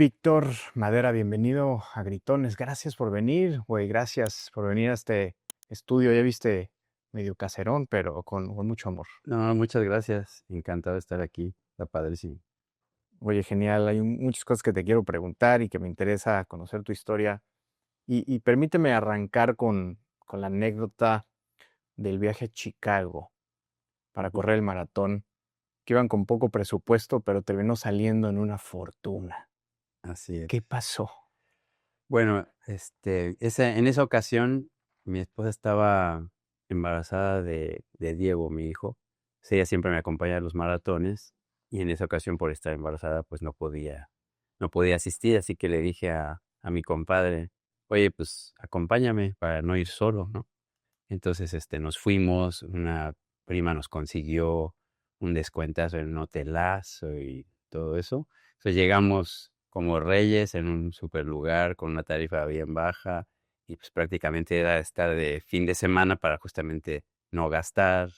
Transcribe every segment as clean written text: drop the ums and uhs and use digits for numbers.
Víctor Madera, bienvenido a Gritones. Gracias por venir, güey. Gracias por venir a este estudio. Ya viste, medio caserón, pero con mucho amor. No, muchas gracias. Encantado de estar aquí. Está padrísimo. Oye, genial. Hay muchas cosas que te quiero preguntar y que me interesa conocer tu historia. Y permíteme arrancar con la anécdota del viaje a Chicago para Ujú. correr el maratón, que iban con poco presupuesto, pero terminó saliendo en una fortuna. Así es. ¿Qué pasó? Bueno, en esa ocasión, mi esposa estaba embarazada de Diego, mi hijo. Sí, ella siempre me acompaña a los maratones y en esa ocasión, por estar embarazada, pues no podía asistir, así que le dije a mi compadre, oye, pues acompáñame para no ir solo, ¿no? Entonces, nos fuimos, una prima nos consiguió un descuentazo en un hotelazo y todo eso. Entonces llegamos como reyes en un super lugar con una tarifa bien baja y pues prácticamente era estar de fin de semana para justamente no gastar.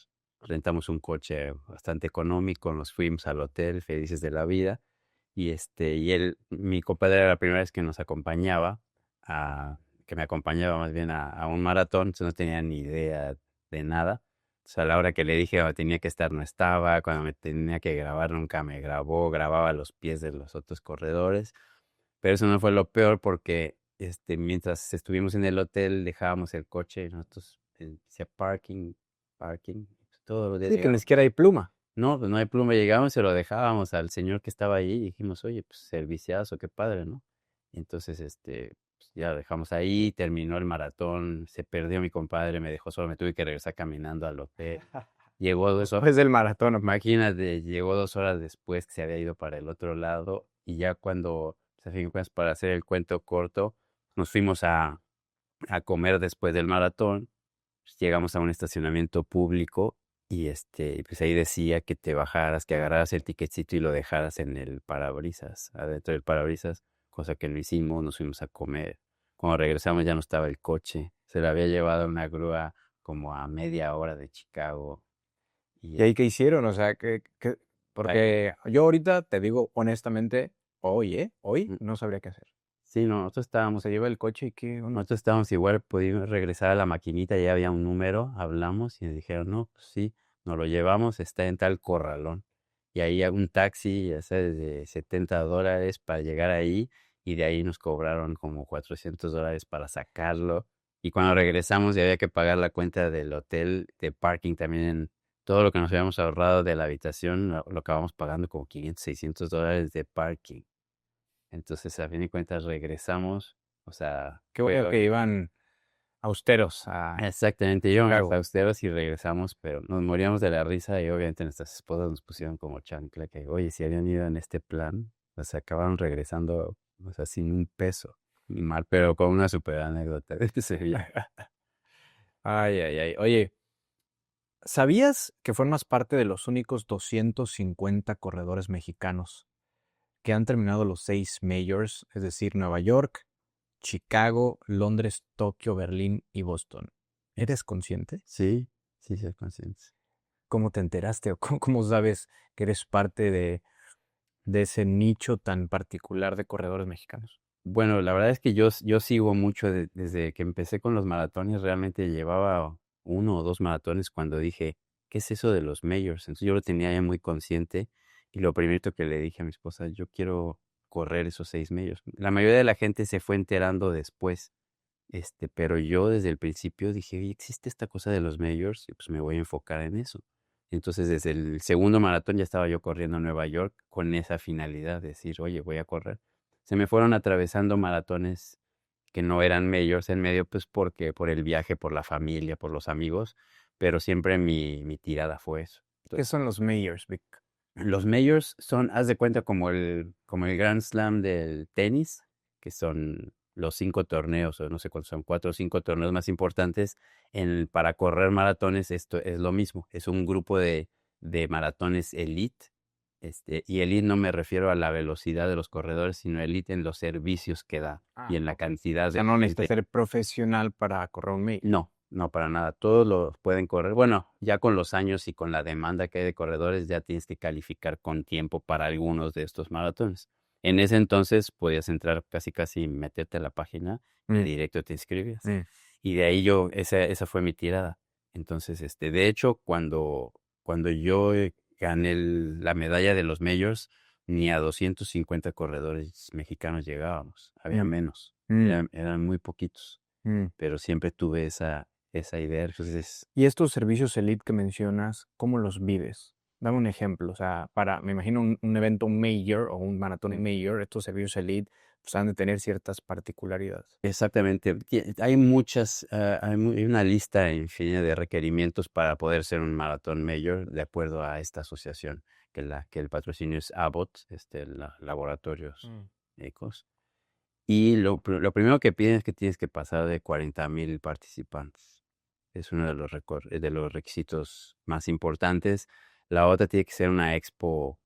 Rentamos un coche bastante económico, nos fuimos al hotel felices de la vida mi compadre era la primera vez que nos acompañaba que me acompañaba más bien a un maratón, entonces no tenía ni idea de nada. Entonces, a la hora que le dije donde tenía que estar, no estaba. Cuando me tenía que grabar, nunca me grabó. Grababa los pies de los otros corredores. Pero eso no fue lo peor porque mientras estuvimos en el hotel, dejábamos el coche. Nosotros decía parking, parking. Todos los días Sí, que ni llegamos. siquiera hay pluma. No, pues no hay pluma. Llegamos y se lo dejábamos al señor que estaba ahí y dijimos, oye, pues serviciazo, qué padre, ¿no? Y entonces, pues, ya lo dejamos ahí, terminó el maratón, se perdió mi compadre, me dejó solo, me tuve que regresar caminando al hotel. Llegó 2 horas, Después del maratón. imagínate, llegó 2 horas después que se había ido para el otro lado y ya cuando, pues, a fin de cuentas, para hacer el cuento corto, nos fuimos a comer después del maratón. Pues, llegamos a un estacionamiento público pues ahí decía que te bajaras, que agarraras el ticketcito y lo dejaras en el parabrisas, adentro del parabrisas, cosa que no hicimos, nos fuimos a comer. Cuando regresamos ya no estaba el coche, se lo había llevado una grúa como a media hora de Chicago. Y ¿Y ahí qué hicieron? O sea, ahí- porque yo ahorita te digo honestamente, hoy mm, no sabría qué hacer. sí, no, nosotros estábamos Se lleva el coche y qué onda. Nosotros estábamos igual, pudimos regresar a la maquinita, ya había un número, hablamos y nos dijeron, no, pues sí, nos lo llevamos, está en tal corralón. Y ahí hay un taxi, ya sabes, de $70 para llegar ahí y de ahí nos cobraron como $400 para sacarlo. Y cuando regresamos ya había que pagar la cuenta del hotel de parking también. Todo lo que nos habíamos ahorrado de la habitación lo acabamos pagando como $500, $600 de parking. Entonces, a fin de cuentas, regresamos, o sea, Qué bueno que iban austeros a exactamente, íbamos Chicago. austeros y regresamos, pero nos moríamos de la risa y obviamente nuestras esposas nos pusieron como chancla que, oye, si habían ido en este plan, pues acabaron regresando, o sea, sin un peso, ni mal, pero con una super anécdota de ese viaje. Ay, ay, ay. Oye, ¿sabías que formas parte de los únicos 250 corredores mexicanos que han terminado los 6 majors, es decir, Nueva York, Chicago, Londres, Tokio, Berlín y Boston? ¿Eres consciente? Sí, sí, soy consciente. ¿Cómo te enteraste o cómo sabes que eres parte de ese nicho tan particular de corredores mexicanos? Bueno, la verdad es que yo sigo mucho desde que empecé con los maratones, realmente llevaba 1 o 2 maratones cuando dije, ¿qué es eso de los majors? Entonces yo lo tenía ya muy consciente y lo primero que le dije a mi esposa, yo quiero correr esos 6 majors. La mayoría de la gente se fue enterando después, pero yo desde el principio dije, oye, existe esta cosa de los majors y pues me voy a enfocar en eso. Entonces desde el segundo maratón ya estaba yo corriendo en Nueva York con esa finalidad de decir, oye, voy a correr. Se me fueron atravesando maratones que no eran majors en medio, pues porque por el viaje, por la familia, por los amigos, pero siempre mi tirada fue eso. ¿Qué Entonces, son los majors, Vic? los majors son, haz de cuenta, como el Grand Slam del tenis, que son los 5 torneos, o no sé cuántos son, 4 o 5 torneos más importantes. Para correr maratones, esto es lo mismo, es un grupo de maratones elite. Y elite no me refiero a la velocidad de los corredores, sino elite en los servicios que da y Ah, en la ok. cantidad O sea, de no necesitas gente. ser profesional para correr un major. No, no para nada. Todos lo pueden correr. Bueno, ya con los años y con la demanda que hay de corredores, ya tienes que calificar con tiempo para algunos de estos maratones. En ese entonces podías entrar casi, meterte a la página y Mm, directo te inscribías. mm, Y de ahí esa fue mi tirada. Entonces, de hecho, cuando yo gané la medalla de los majors, ni a 250 corredores mexicanos llegábamos, había mm, menos, mm, eran muy poquitos, mm. pero siempre tuve esa idea. Entonces, Y estos servicios elite que mencionas, ¿cómo los vives? Dame un ejemplo, o sea, me imagino un evento major o un maratón major, estos servicios elite pues han de tener ciertas particularidades. exactamente. Hay muchas, hay una lista infinita de requerimientos para poder ser un maratón mayor de acuerdo a esta asociación, que el patrocinio es Abbott, laboratorios Mm. médicos. Y lo primero que piden es que tienes que pasar de 40,000 participantes. Es uno de los requisitos más importantes. La otra tiene que ser una expo,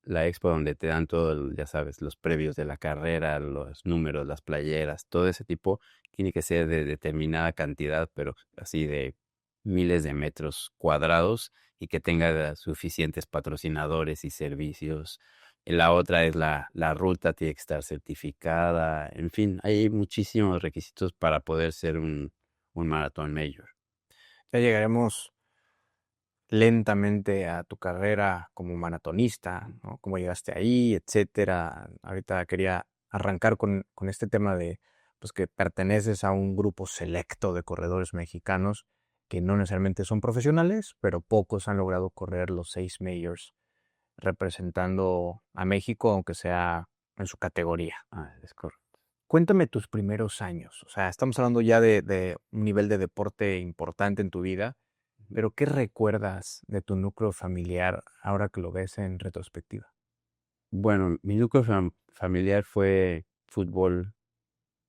la expo donde te dan todo, ya sabes, los previos de la carrera, los números, las playeras, todo ese tipo. Tiene que ser de determinada cantidad, pero así de miles de metros cuadrados y que tenga suficientes patrocinadores y servicios. La otra es la ruta, tiene que estar certificada. En fin, hay muchísimos requisitos para poder ser un maratón mayor. Ya llegaremos lentamente a tu carrera como maratonista, ¿no? Cómo llegaste ahí, etcétera. Ahorita quería arrancar con este tema de pues que perteneces a un grupo selecto de corredores mexicanos que no necesariamente son profesionales, pero pocos han logrado correr los 6 majors representando a México, aunque sea en su categoría. Es correcto. Cuéntame tus primeros años. O sea, estamos hablando ya de un nivel de deporte importante en tu vida, pero ¿qué recuerdas de tu núcleo familiar ahora que lo ves en retrospectiva? Bueno, mi núcleo familiar fue fútbol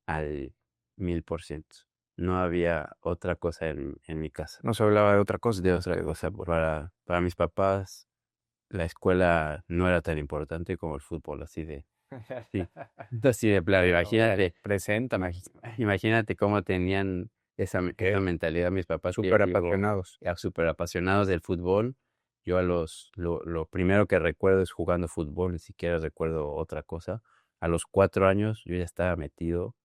al 1000%. No había otra cosa en mi casa. No se hablaba de otra cosa. De otra cosa, para mis papás, la escuela no era tan importante como el fútbol, sí, así de plano. Imagínate, Preséntame. imagínate cómo tenían esa Ok. mentalidad mis papás, que Súper yo, apasionados. súper apasionados del fútbol. Yo lo primero que recuerdo es jugando fútbol, ni siquiera recuerdo otra cosa. A los 4 años yo ya estaba metido,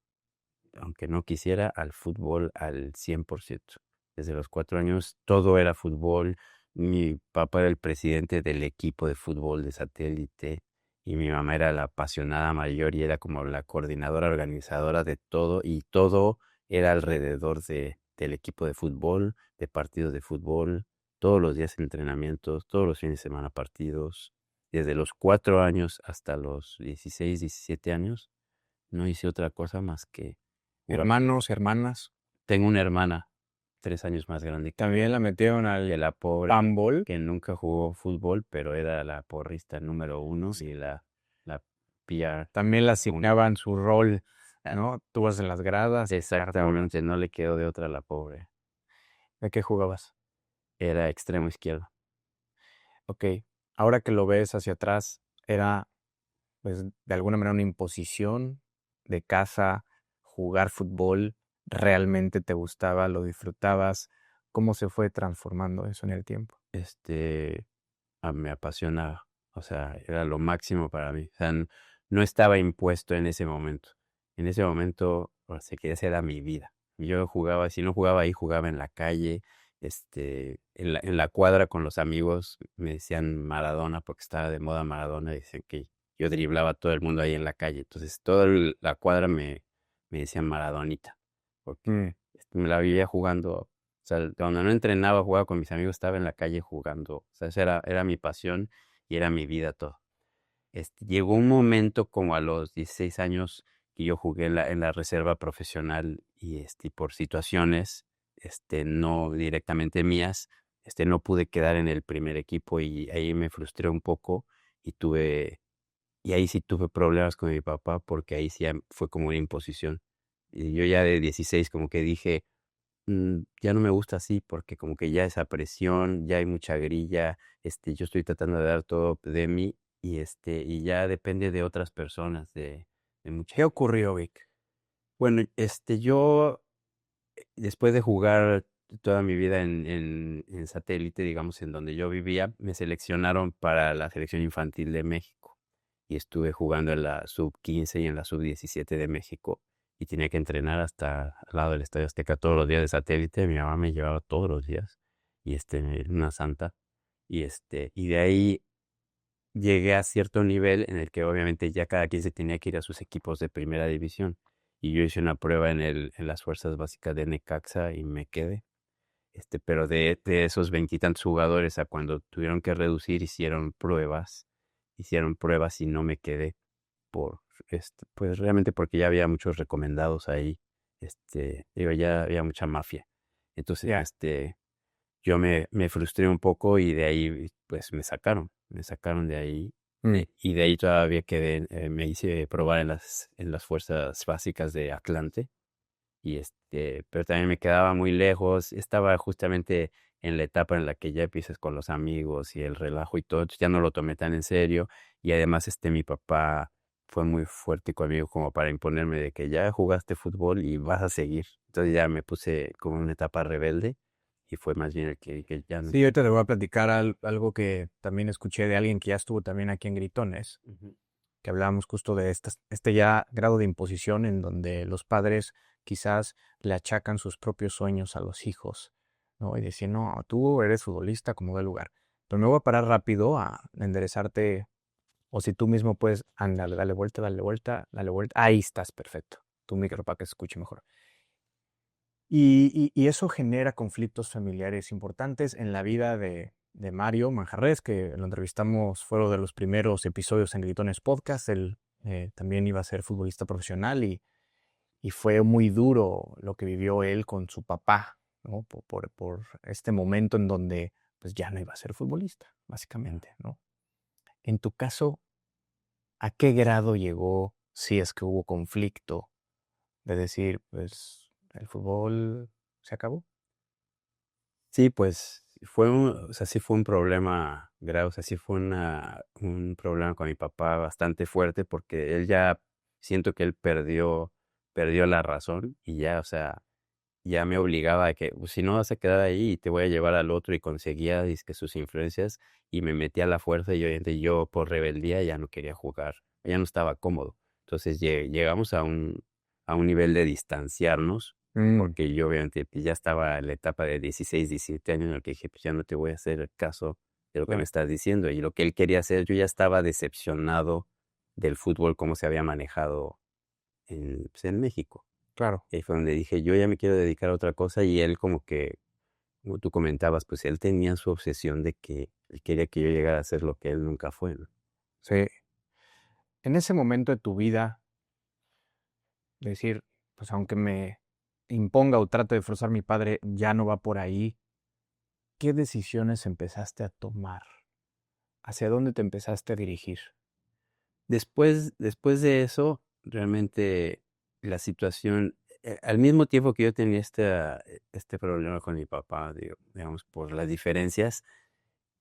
aunque no quisiera, al fútbol al 100%. Desde los 4 años todo era fútbol. Mi papá era el presidente del equipo de fútbol de satélite y mi mamá era la apasionada mayor y era como la coordinadora organizadora de todo, y todo era alrededor del equipo de fútbol, de partidos de fútbol, todos los días entrenamientos, todos los fines de semana partidos. Desde los 4 años hasta los 16, 17 años, no hice otra cosa más que jugar. Hermanos, hermanas, Tengo una hermana 3 años más grande también la metieron que al la pobre, handball. que nunca jugó fútbol, pero era la porrista número uno y la PR También le uno. asignaban su rol, Ah, ¿no? Tú vas en las gradas, pegar bolas. exactamente, no le quedó de otra a la pobre. ¿De qué jugabas? Era extremo izquierdo. Ok, ahora que lo ves hacia atrás, era pues de alguna manera una imposición de casa, jugar fútbol, realmente te gustaba, lo disfrutabas, ¿cómo se fue transformando eso en el tiempo? Este, Me apasionaba, o sea, era lo máximo para mí. O sea, no estaba impuesto en ese momento. En ese momento, o sea, que esa era mi vida. Yo jugaba, si no jugaba ahí, jugaba en la calle, en la cuadra con los amigos, me decían Maradona porque estaba de moda Maradona, y decían que yo driblaba a todo el mundo ahí en la calle. Entonces, toda la cuadra me decían Maradonita, porque Mm, me la vivía jugando. O sea, cuando no entrenaba, jugaba con mis amigos, estaba en la calle jugando. O sea, esa era mi pasión y era mi vida todo. Llegó un momento como a los 16 años que yo jugué en la reserva profesional y por situaciones no directamente mías, no pude quedar en el primer equipo y ahí me frustré un poco y ahí sí tuve problemas con mi papá porque ahí sí fue como una imposición. Y yo ya de 16 como que dije, ya no me gusta así porque como que ya esa presión, ya hay mucha grilla, yo estoy tratando de dar todo de mí y ya depende de otras personas, de mucha. ¿Qué ocurrió, Vic? Bueno, yo después de jugar toda mi vida en satélite, digamos, en donde yo vivía, me seleccionaron para la selección infantil de México. y estuve jugando en la sub-15 y en la sub-17 de México y tenía que entrenar hasta al lado del Estadio Azteca todos los días de satélite. Mi mamá me llevaba todos los días y una santa. Y de ahí llegué a cierto nivel en el que obviamente ya cada quien se tenía que ir a sus equipos de primera división. Y yo hice una prueba en las fuerzas básicas de Necaxa y me quedé. Pero de esos veintitantos jugadores a cuando tuvieron que reducir, hicieron pruebas y no me quedé por, pues realmente porque ya había muchos recomendados ahí, digo, ya había mucha mafia. Entonces, Ya. yo me frustré un poco y de ahí, pues me sacaron de ahí. Mm. Y de ahí todavía quedé, me hice probar en las fuerzas básicas de Atlante pero también me quedaba muy lejos, estaba justamente en la etapa en la que ya empiezas con los amigos y el relajo y todo, entonces ya no lo tomé tan en serio y además mi papá fue muy fuerte conmigo como para imponerme de que ya jugaste fútbol y vas a seguir. Entonces ya me puse como en una etapa rebelde y fue más bien el que ya no. Sí, ahorita te voy a platicar algo que también escuché de alguien que ya estuvo también aquí en Gritones, Ujú. que hablábamos justo de este ya grado de imposición en donde los padres quizás le achacan sus propios sueños a los hijos, ¿no? Y decir, no, tú eres futbolista como de lugar. Pero me voy a parar rápido a enderezarte, o si tú mismo puedes, ándale, dale vuelta, dale vuelta, dale vuelta. Ahí estás, perfecto. Tu micro para que se escuche mejor. Y eso genera conflictos familiares importantes en la vida de Mario Manjarres, que lo entrevistamos, fueron de los primeros episodios en Gritones Podcast. Él también iba a ser futbolista profesional y fue muy duro lo que vivió él con su papá, ¿no? Por este momento en donde pues ya no iba a ser futbolista, básicamente, ¿no? En tu caso, ¿a qué grado llegó, si es que hubo conflicto, de decir, pues el fútbol se acabó? Sí, pues o sea, sí fue un problema grave, o sea, sí fue un problema con mi papá bastante fuerte porque él ya, siento que él perdió la razón y ya, o sea, ya me obligaba a que, "Pues, si no vas a quedar ahí, te voy a llevar al otro", y conseguía dizque sus influencias y me metía a la fuerza y obviamente yo por rebeldía ya no quería jugar, ya no estaba cómodo. Entonces llegamos a un nivel de distanciarnos Mm, porque yo obviamente pues, ya estaba en la etapa de 16, 17 años en el que dije, pues ya no te voy a hacer caso de lo que me claro, estás diciendo. Y lo que él quería hacer, yo ya estaba decepcionado del fútbol, cómo se había manejado pues, en México. claro. Y ahí fue donde dije, yo ya me quiero dedicar a otra cosa y él como que, como tú comentabas, pues él tenía su obsesión de que él quería que yo llegara a ser lo que él nunca fue, ¿no? Sí. En ese momento de tu vida, decir, pues aunque me imponga o trate de forzar mi padre, ya no va por ahí. ¿Qué decisiones empezaste a tomar? ¿Hacia dónde te empezaste a dirigir? Después de eso, realmente la situación, al mismo tiempo que yo tenía este problema con mi papá, digamos, por las diferencias,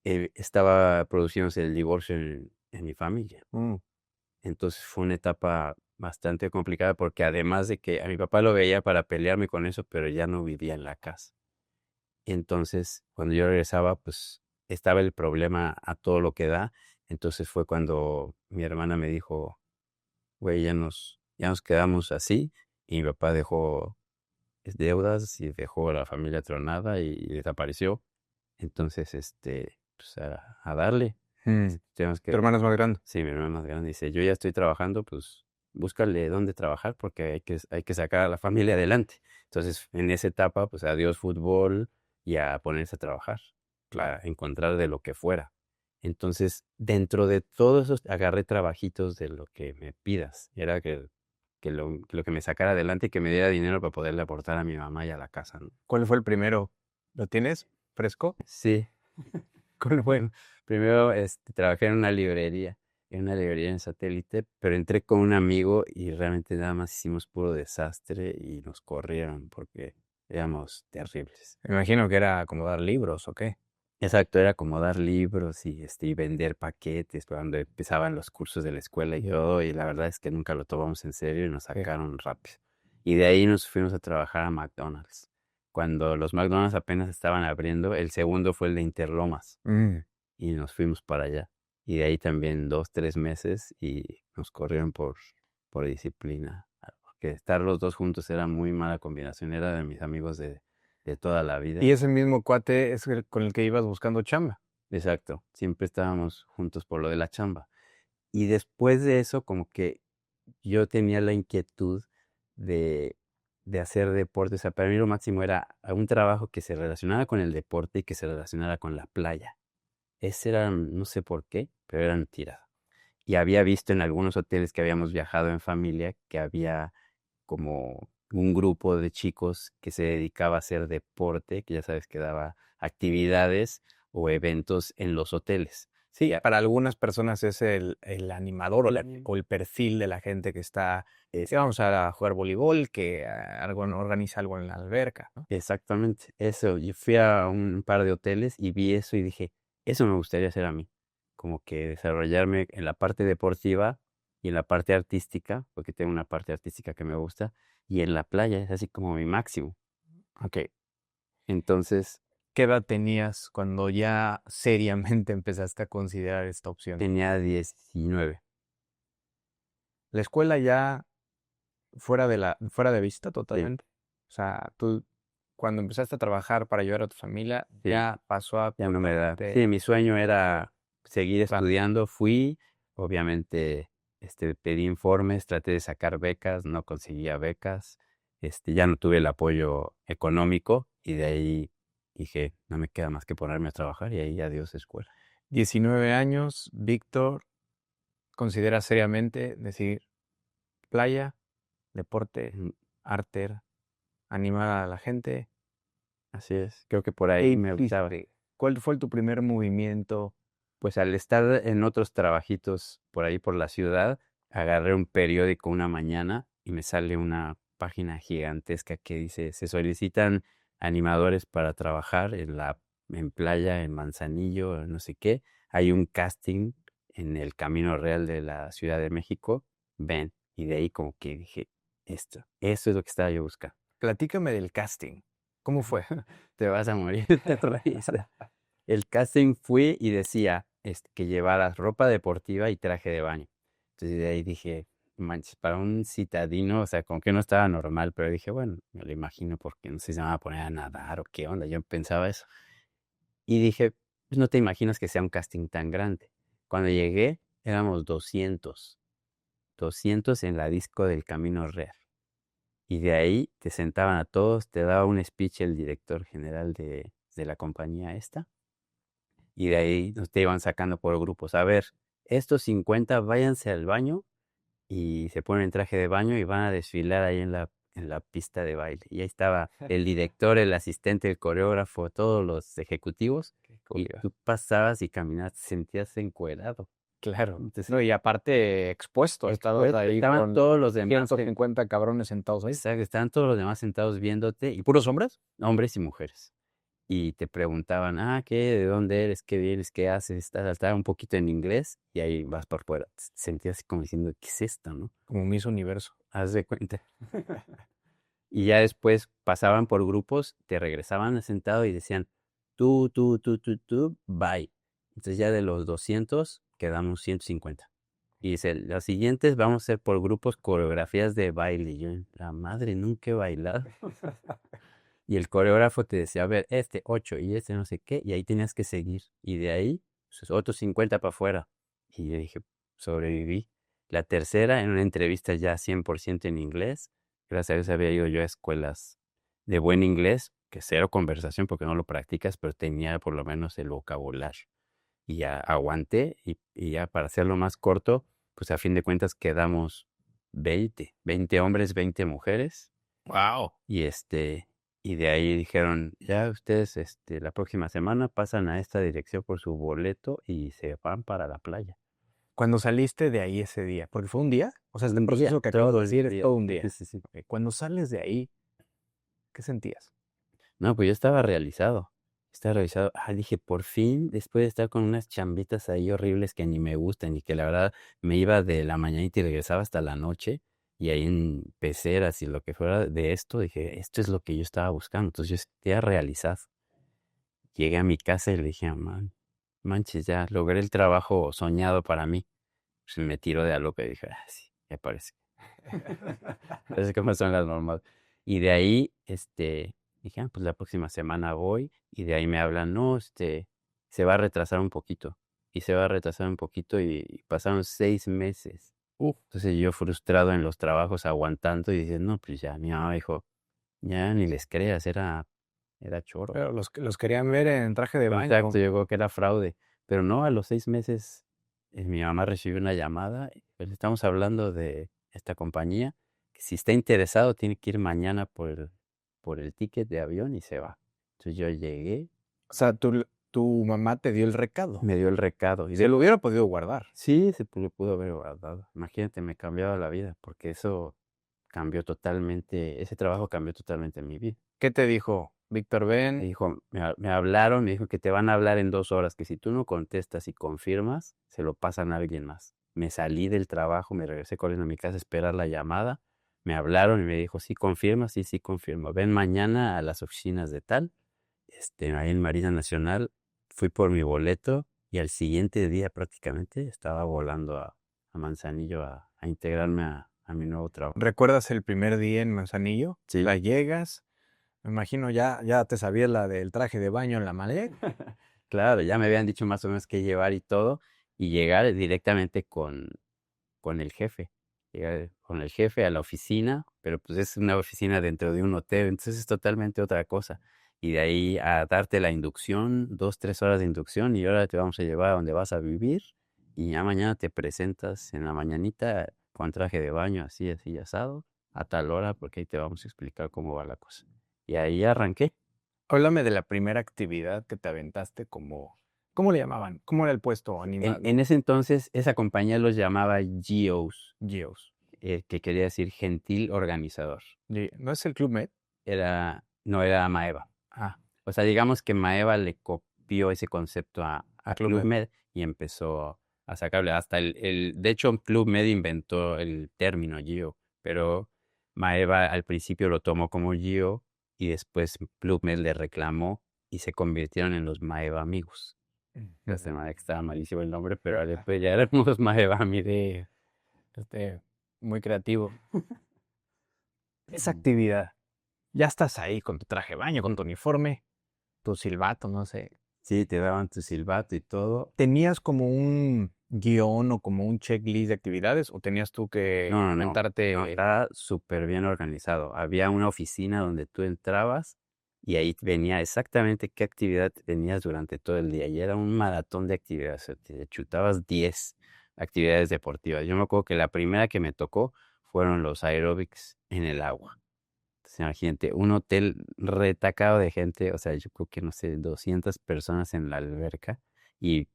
estaba produciéndose el divorcio en mi familia. Mm, Entonces fue una etapa bastante complicada porque además de que a mi papá lo veía para pelearme con eso, pero ya no vivía en la casa. Entonces, cuando yo regresaba, pues estaba el problema a todo lo que da. Entonces fue cuando mi hermana me dijo, güey, ya nos quedamos así. Y mi papá dejó deudas y dejó a la familia tronada y desapareció. Entonces, pues a darle. mm. Tenemos ¿Tu que, hermano es más grande? sí, mi hermano más grande dice, yo ya estoy trabajando, pues búscale dónde trabajar porque hay que sacar a la familia adelante. Entonces, en esa etapa, pues adiós fútbol y a ponerse a trabajar, Claro. a encontrar de lo que fuera. Entonces, dentro de todo eso, agarré trabajitos de lo que me pidas. Era que lo que me sacara adelante y que me diera dinero para poderle aportar a mi mamá y a la casa, ¿no? ¿Cuál fue el primero? ¿Lo tienes fresco? Sí, ¿Cuál fue? primero trabajé en una librería en satélite, pero entré con un amigo y realmente nada más hicimos puro desastre y nos corrieron porque éramos terribles. Me imagino que era acomodar libros, ¿o qué? Exacto, era como dar libros y vender paquetes cuando empezaban los cursos de la escuela y todo, y la verdad es que nunca lo tomamos en serio y nos Sí. sacaron rápido. Y de ahí nos fuimos a trabajar a McDonald's. Cuando los McDonald's apenas estaban abriendo, el segundo fue el de Interlomas Mm, y nos fuimos para allá. y de ahí también 2, 3 meses y nos corrieron por disciplina. Porque estar los dos juntos era muy mala combinación, era de mis amigos de toda la vida. Y ese mismo cuate es el con el que ibas buscando chamba. Exacto, siempre estábamos juntos por lo de la chamba. Y después de eso, como que yo tenía la inquietud de, de hacer deporte. O sea, para mí lo máximo era un trabajo que se relacionara con el deporte y que se relacionara con la playa. Ese era, no sé por qué, pero eran tiradas. Y había visto en algunos hoteles que habíamos viajado en familia que había como un grupo de chicos que se dedicaba a hacer deporte, que ya sabes que daba actividades o eventos en los hoteles. Sí, para algunas personas es el animador El anim- o el perfil de la gente que está, Es- sí, vamos a jugar voleibol, que organiza algo en la alberca, ¿no? Exactamente, eso. Yo fui a un par de hoteles y vi eso y dije, eso me gustaría hacer a mí. Como que desarrollarme en la parte deportiva y en la parte artística, porque tengo una parte artística que me gusta, y en la playa es así como mi máximo. Ok. Entonces ¿Qué edad tenías cuando ya seriamente empezaste a considerar esta opción? tenía 19. La escuela ya fuera de vista Sí, totalmente. O sea, tú cuando empezaste a trabajar para ayudar a tu familia, sí, ya pasó a ya no me da. totalmente. Sí, mi sueño era seguir Claro. estudiando. Fui, obviamente, pedí informes, traté de sacar becas, no conseguía becas. Ya no tuve el apoyo económico y de ahí dije, no me queda más que ponerme a trabajar y ahí adiós escuela. 19 años, Víctor, considera seriamente decir playa, deporte, Ujú, arte, animar a la gente. así es, creo que por ¿Qué ahí me gustaba. hiciste? ¿Cuál fue tu primer movimiento? Pues al estar en otros trabajitos por ahí por la ciudad, agarré un periódico una mañana y me sale una página gigantesca que dice, se solicitan animadores para trabajar en playa, en Manzanillo, en no sé qué. Hay un casting en el Camino Real de la Ciudad de México. Ven. Y de ahí como que dije, eso es lo que estaba yo buscando. Platícame del casting. ¿Cómo fue? Te vas a morir de risa. El casting fui y decía que llevaras ropa deportiva y traje de baño. Entonces de ahí dije, manches, para un citadino, o sea, como que no estaba normal, pero dije, bueno, me lo imagino porque no sé si se van a poner a nadar o qué onda, yo pensaba eso. Y dije, pues no te imaginas que sea un casting tan grande. Cuando llegué, éramos 200 en la disco del Camino Real. Y de ahí te sentaban a todos, te daba un speech el director general de la compañía esta y de ahí nos te iban sacando por grupos. A ver, estos 50 váyanse al baño y se ponen traje de baño y van a desfilar ahí en la pista de baile. Y ahí estaba el director, el asistente, el coreógrafo, todos los ejecutivos Qué y curioso. tú pasabas y caminabas, te sentías encuerado. Claro. Entonces, No, y aparte expuesto, estabas expuesto, ahí estaban con todos los demás, 150 cabrones sentados ahí. exacto, estaban todos los demás sentados viéndote, y ¿Puros hombres? hombres y mujeres. Y te preguntaban, ¿qué? ¿De dónde eres? ¿Qué vienes? ¿Qué haces? Tal, un poquito en inglés y ahí vas por fuera. Te sentías así como diciendo, ¿qué es esto, no? Como Miss Universo. Haz de cuenta. Y ya después pasaban por grupos, te regresaban sentado y decían, tú, bye. Entonces ya de los 200 quedamos 150. Y dice, los siguientes vamos a hacer por grupos coreografías de baile. Y yo, la madre, nunca he bailado. Y el coreógrafo te decía, a ver, 8 y no sé qué, y ahí tenías que seguir. Y de ahí, pues, otros 50 para afuera. Y yo dije, sobreviví. La tercera, en una entrevista ya 100% en inglés. Gracias a Dios había ido yo a escuelas de buen inglés, que cero conversación porque no lo practicas, pero tenía por lo menos el vocabulario. Y ya aguanté, y ya para hacerlo más corto, pues a fin de cuentas quedamos 20 hombres, 20 mujeres. Wow. Y y de ahí dijeron, ya ustedes, la próxima semana pasan a esta dirección por su boleto y se van para la playa. Cuando saliste de ahí ese día, porque fue un día, o sea, el Ya, proceso que acabas de todo el decir es día. todo un Sí, día. sí, sí. Ok, cuando sales de ahí, ¿qué sentías? No, pues yo estaba realizado. Estaba realizado. Dije, por fin, después de estar con unas chambitas ahí horribles que ni me gustan y que la verdad me iba de la mañanita y regresaba hasta la noche y ahí en peceras y lo que fuera de esto, dije, esto es lo que yo estaba buscando. Entonces yo estaba realizado. Llegué a mi casa y le dije a mamá, manches, ya logré el trabajo soñado para mí. Pues me tiró de a loca y dije, ah, sí, ya parece. Parece como son las normas. Y de ahí, dije, ah, pues la próxima semana voy. Y de ahí me hablan, no, se va a retrasar un poquito. Y se va a retrasar un poquito y pasaron 6 meses. Uf, Entonces yo frustrado en los trabajos, aguantando y diciendo, no, pues ya, mi mamá dijo, ya ni les creas, era choro. pero los querían ver en traje de baño. Exacto, yo creo que era fraude. Pero no, a los 6 meses mi mamá recibió una llamada. Pues estamos hablando de esta compañía, que si está interesado tiene que ir mañana por el ticket de avión y se va. Entonces yo llegué, O sea, tu mamá te dio el recado. me dio el recado y Se lo hubiera podido guardar. sí, lo pudo haber guardado. Imagínate, me cambiaba la vida, porque eso cambió totalmente, ese trabajo cambió totalmente mi vida. ¿Qué te dijo? Víctor, Me ven. dijo, me hablaron, me dijo que te van a hablar en 2 horas, que si tú no contestas y confirmas, se lo pasan a alguien más. Me salí del trabajo, me regresé corriendo a mi casa a esperar la llamada. Me hablaron y me dijo, sí, confirma, sí, sí, confirmo. Ven mañana a las oficinas de tal, ahí en Marina Nacional. Fui por mi boleto y al siguiente día prácticamente estaba volando a Manzanillo a integrarme a mi nuevo trabajo. ¿Recuerdas el primer día en Manzanillo? Sí. La llegas. Me imagino ya te sabías la del traje de baño en la maleta. Claro, ya me habían dicho más o menos qué llevar y todo, y llegar directamente con el jefe. Llegar con el jefe a la oficina, pero pues es una oficina dentro de un hotel, entonces es totalmente otra cosa. Y de ahí a darte la inducción, 2, 3 horas de inducción, y ahora te vamos a llevar a donde vas a vivir, y ya mañana te presentas en la mañanita con traje de baño, así, así, asado, a tal hora, porque ahí te vamos a explicar cómo va la cosa. Y ahí arranqué. Háblame de la primera actividad que te aventaste como... ¿Cómo le llamaban? ¿Cómo era el puesto En, animado? en ese entonces, esa compañía los llamaba GOs, Geos. que quería decir gentil organizador. ¿No es el Club Med? No era Maeva. Ah, O sea, digamos que Maeva le copió ese concepto a a Club Club Med. Med y empezó a sacarle hasta de hecho, Club Med inventó el término GO, pero Maeva al principio lo tomó como GO y después Club Med le reclamó y se convirtieron en los Maeva Amigos. Ya se me que estaba malísimo el nombre, pero después ya eran unos Maeva Amigos. Muy creativo. Esa actividad. Ya estás ahí con tu traje de baño, con tu uniforme, tu silbato, no sé. Sí, te daban tu silbato y todo. ¿Tenías como un guión o como un checklist de actividades o tenías tú que No, no, no. inventarte? No, estaba súper bien organizado. Había una oficina donde tú entrabas y ahí venía exactamente qué actividad tenías durante todo el día. Y era un maratón de actividades. O sea, te chutabas 10 actividades deportivas. Yo me acuerdo que la primera que me tocó fueron los aeróbics en el agua. Entonces, imagínate, un hotel retacado de gente, o sea, yo creo que no sé, 200 personas en la alberca y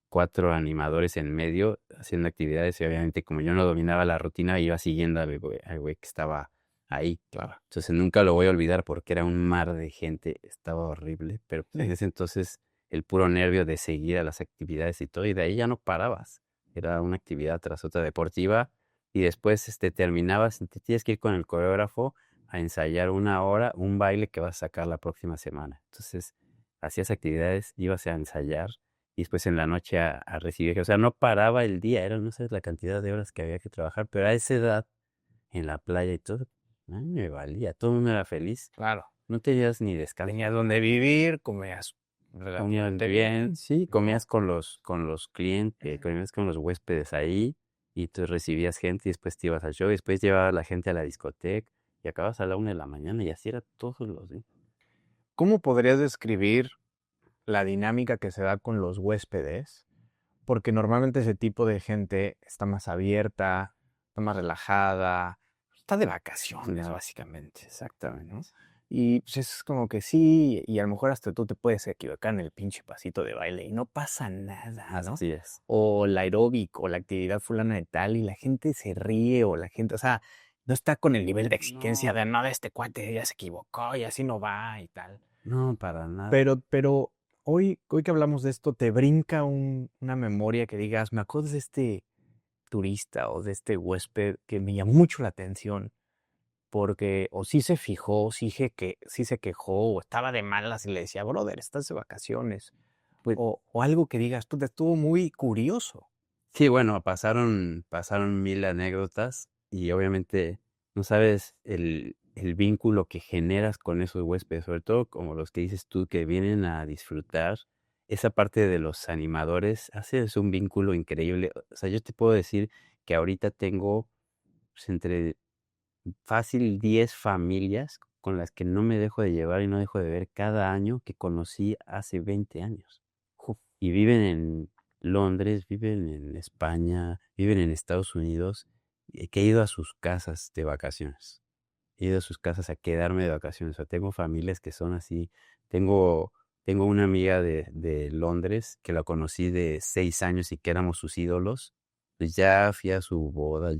4 animadores en medio haciendo actividades. Y obviamente, como yo no dominaba la rutina, iba siguiendo al güey que estaba ahí. Claro. Entonces, nunca lo voy a olvidar porque era un mar de gente, estaba horrible, pero pues, en ese entonces el puro nervio de seguir a las actividades y todo, y de ahí ya no parabas. Era una actividad tras otra deportiva y después terminabas, te tienes que ir con el coreógrafo a ensayar 1 hora un baile que vas a sacar la próxima semana. Entonces, hacías actividades, ibas a ensayar y después en la noche a recibir. O sea, no paraba el día, no sé la cantidad de horas que había que trabajar, pero a esa edad, en la playa y todo, a mí me valía, todo el mundo era feliz. Claro. No tenías ni descanso. Tenías donde vivir, comías Comías relativamente bien, sí, ¿no? comías con los clientes, comías con los huéspedes ahí y tú recibías gente y después te ibas al show y después llevabas a la gente a la discoteca y acabas a la 1 de la mañana y así era todos los días. ¿Cómo podrías describir la dinámica que se da con los huéspedes? Porque normalmente ese tipo de gente está más abierta, está más relajada, está de vacaciones, No, básicamente. exactamente. ¿No? Y pues es como que sí, y a lo mejor hasta tú te puedes equivocar en el pinche pasito de baile y no pasa nada, ¿no? Así es. O la aeróbico, o la actividad fulana de tal, y la gente se ríe, o la gente, o sea, no está con el nivel de exigencia No, de no, de este cuate ya se equivocó y así no va y tal. no, para nada. Pero hoy que hablamos de esto, ¿te brinca una memoria que digas, me acuerdo de este turista o de este huésped que me llamó mucho la atención? Porque o sí se fijó, sí se quejó, o estaba de malas y le decía, brother, estás de vacaciones. Pues o algo que digas, tú te estuvo muy curioso. sí, bueno, pasaron 1000 anécdotas y obviamente no sabes el vínculo que generas con esos huéspedes, sobre todo como los que dices tú que vienen a disfrutar. Esa parte de los animadores, haces un vínculo increíble. O sea, yo te puedo decir que ahorita tengo, pues, entre fácil 10 familias con las que no me dejo de llevar y no dejo de ver cada año que conocí hace 20 años. Y viven en Londres, viven en España, viven en Estados Unidos, que he ido a sus casas de vacaciones. He ido a sus casas a quedarme de vacaciones. O sea, tengo familias que son así. Tengo, tengo una amiga de Londres que la conocí de 6 años y que éramos sus ídolos. Pues ya fui a su boda,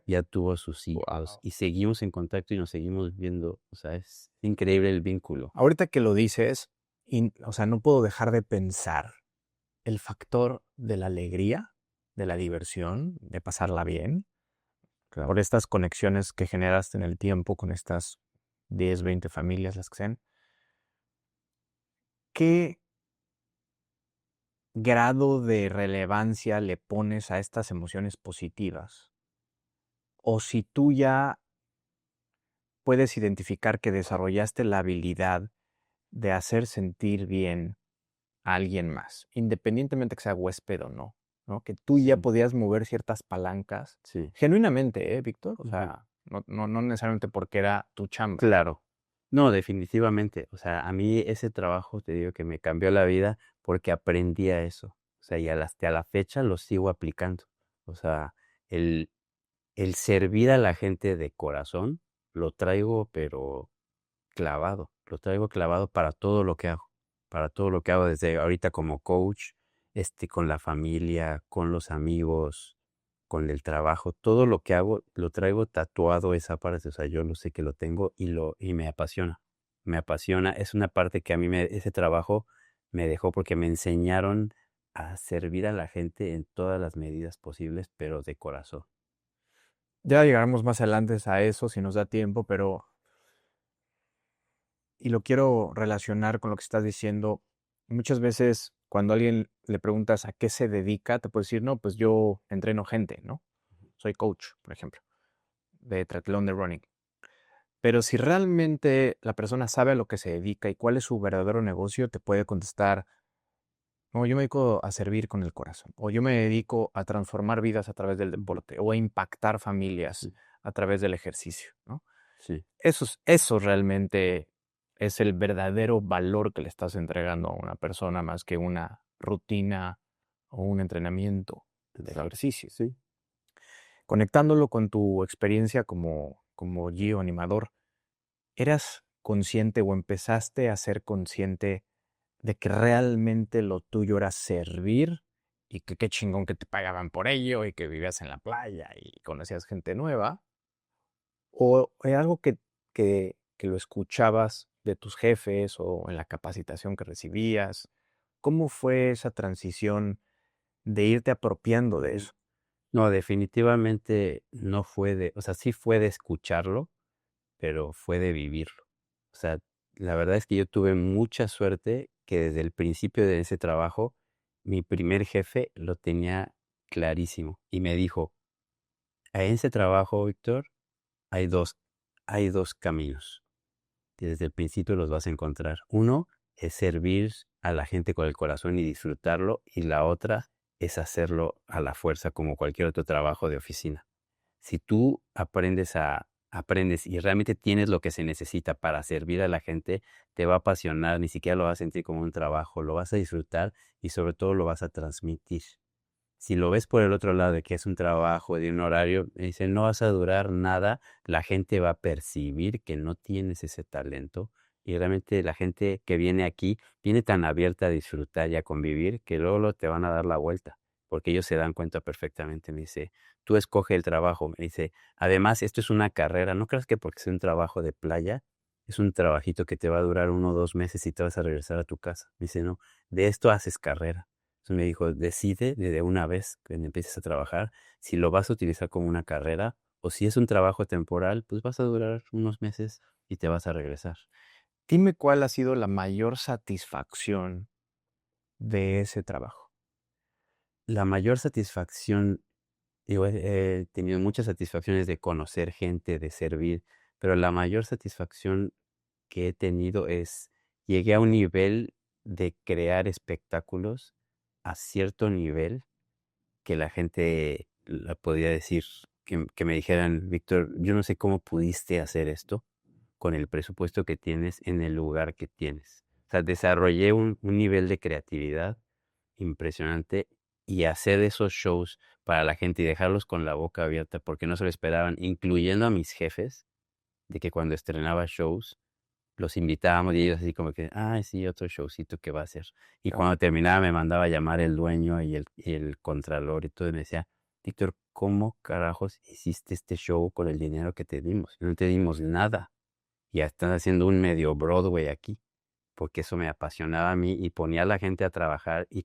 ya tuvo sus hijos Wow. y seguimos en contacto y nos seguimos viendo. O sea, es increíble el vínculo. Ahorita que lo dices, o sea, no puedo dejar de pensar el factor de la alegría, de la diversión, de pasarla bien, Claro. por estas conexiones que generaste en el tiempo con estas 10, 20 familias, las que sean. ¿Qué grado de relevancia le pones a estas emociones positivas? O si tú ya puedes identificar que desarrollaste la habilidad de hacer sentir bien a alguien más, independientemente que sea huésped o no, ¿no? Que tú ya Sí, podías mover ciertas palancas, sí. genuinamente, Víctor? O Ujú. sea, no necesariamente porque era tu chamba. Claro. No, definitivamente. O sea, a mí ese trabajo, te digo que me cambió la vida porque aprendí a eso. O sea, y hasta la fecha lo sigo aplicando. O sea, el, el servir a la gente de corazón lo traigo, pero clavado. Lo traigo clavado para todo lo que hago. Para todo lo que hago desde ahorita como coach, con la familia, con los amigos, con el trabajo. Todo lo que hago lo traigo tatuado esa parte. O sea, yo lo sé que lo tengo y me apasiona. Me apasiona. Es una parte que a mí ese trabajo me dejó porque me enseñaron a servir a la gente en todas las medidas posibles, pero de corazón. Ya llegaremos más adelante a eso si nos da tiempo, pero, y lo quiero relacionar con lo que estás diciendo, muchas veces cuando a alguien le preguntas a qué se dedica, te puede decir, no, pues yo entreno gente, ¿no? Soy coach, por ejemplo, de triatlón de running. Pero si realmente la persona sabe a lo que se dedica y cuál es su verdadero negocio, te puede contestar, no, yo me dedico a servir con el corazón, o yo me dedico a transformar vidas a través del Ujú. deporte, o a impactar familias Sí, a través del ejercicio, ¿no? sí. Eso realmente es el verdadero valor que le estás entregando a una persona más que una rutina o un entrenamiento de ejercicio. Sí. Conectándolo con tu experiencia como Gio animador, ¿eras consciente o empezaste a ser consciente de que realmente lo tuyo era servir y que qué chingón que te pagaban por ello y que vivías en la playa y conocías gente nueva? ¿O era algo que lo escuchabas de tus jefes o en la capacitación que recibías? ¿Cómo fue esa transición de irte apropiando de eso? No, definitivamente no fue o sea, sí fue de escucharlo, pero fue de vivirlo. O sea, la verdad es que yo tuve mucha suerte que desde el principio de ese trabajo, mi primer jefe lo tenía clarísimo y me dijo, en ese trabajo, Víctor, hay dos, hay dos caminos. Que desde el principio los vas a encontrar. Uno es servir a la gente con el corazón y disfrutarlo, y la otra es hacerlo a la fuerza como cualquier otro trabajo de oficina. Si tú aprendes y realmente tienes lo que se necesita para servir a la gente, te va a apasionar, ni siquiera lo vas a sentir como un trabajo, lo vas a disfrutar y sobre todo lo vas a transmitir. Si lo ves por el otro lado de que es un trabajo, de un horario, me dicen, no vas a durar nada, la gente va a percibir que no tienes ese talento y realmente la gente que viene aquí viene tan abierta a disfrutar y a convivir que luego te van a dar la vuelta, porque ellos se dan cuenta perfectamente. Me dice, tú escoge el trabajo. Me dice, además, esto es una carrera, no creas que porque es un trabajo de playa, es un trabajito que te va a durar 1 o 2 meses y te vas a regresar a tu casa. Me dice, no, de esto haces carrera. Entonces me dijo, decide desde una vez que empieces a trabajar si lo vas a utilizar como una carrera o si es un trabajo temporal, pues vas a durar unos meses y te vas a regresar. Dime cuál ha sido la mayor satisfacción de ese trabajo? La mayor satisfacción, digo, he tenido muchas satisfacciones de conocer gente, de servir, pero la mayor satisfacción que he tenido es, llegué a un nivel de crear espectáculos a cierto nivel que la gente la podía decir, que me dijeran, Víctor, yo no sé cómo pudiste hacer esto con el presupuesto que tienes en el lugar que tienes. O sea, desarrollé un nivel de creatividad impresionante y hacer esos shows para la gente y dejarlos con la boca abierta porque no se lo esperaban, incluyendo a mis jefes, de que cuando estrenaba shows los invitábamos y ellos así como que, ay, sí, otro showcito que va a hacer. Y Claro. cuando terminaba me mandaba a llamar el dueño y el contralor y todo, y me decía, Víctor, ¿cómo carajos hiciste este show con el dinero que te dimos? No te dimos nada. Ya estás haciendo un medio Broadway aquí, porque eso me apasionaba a mí y ponía a la gente a trabajar y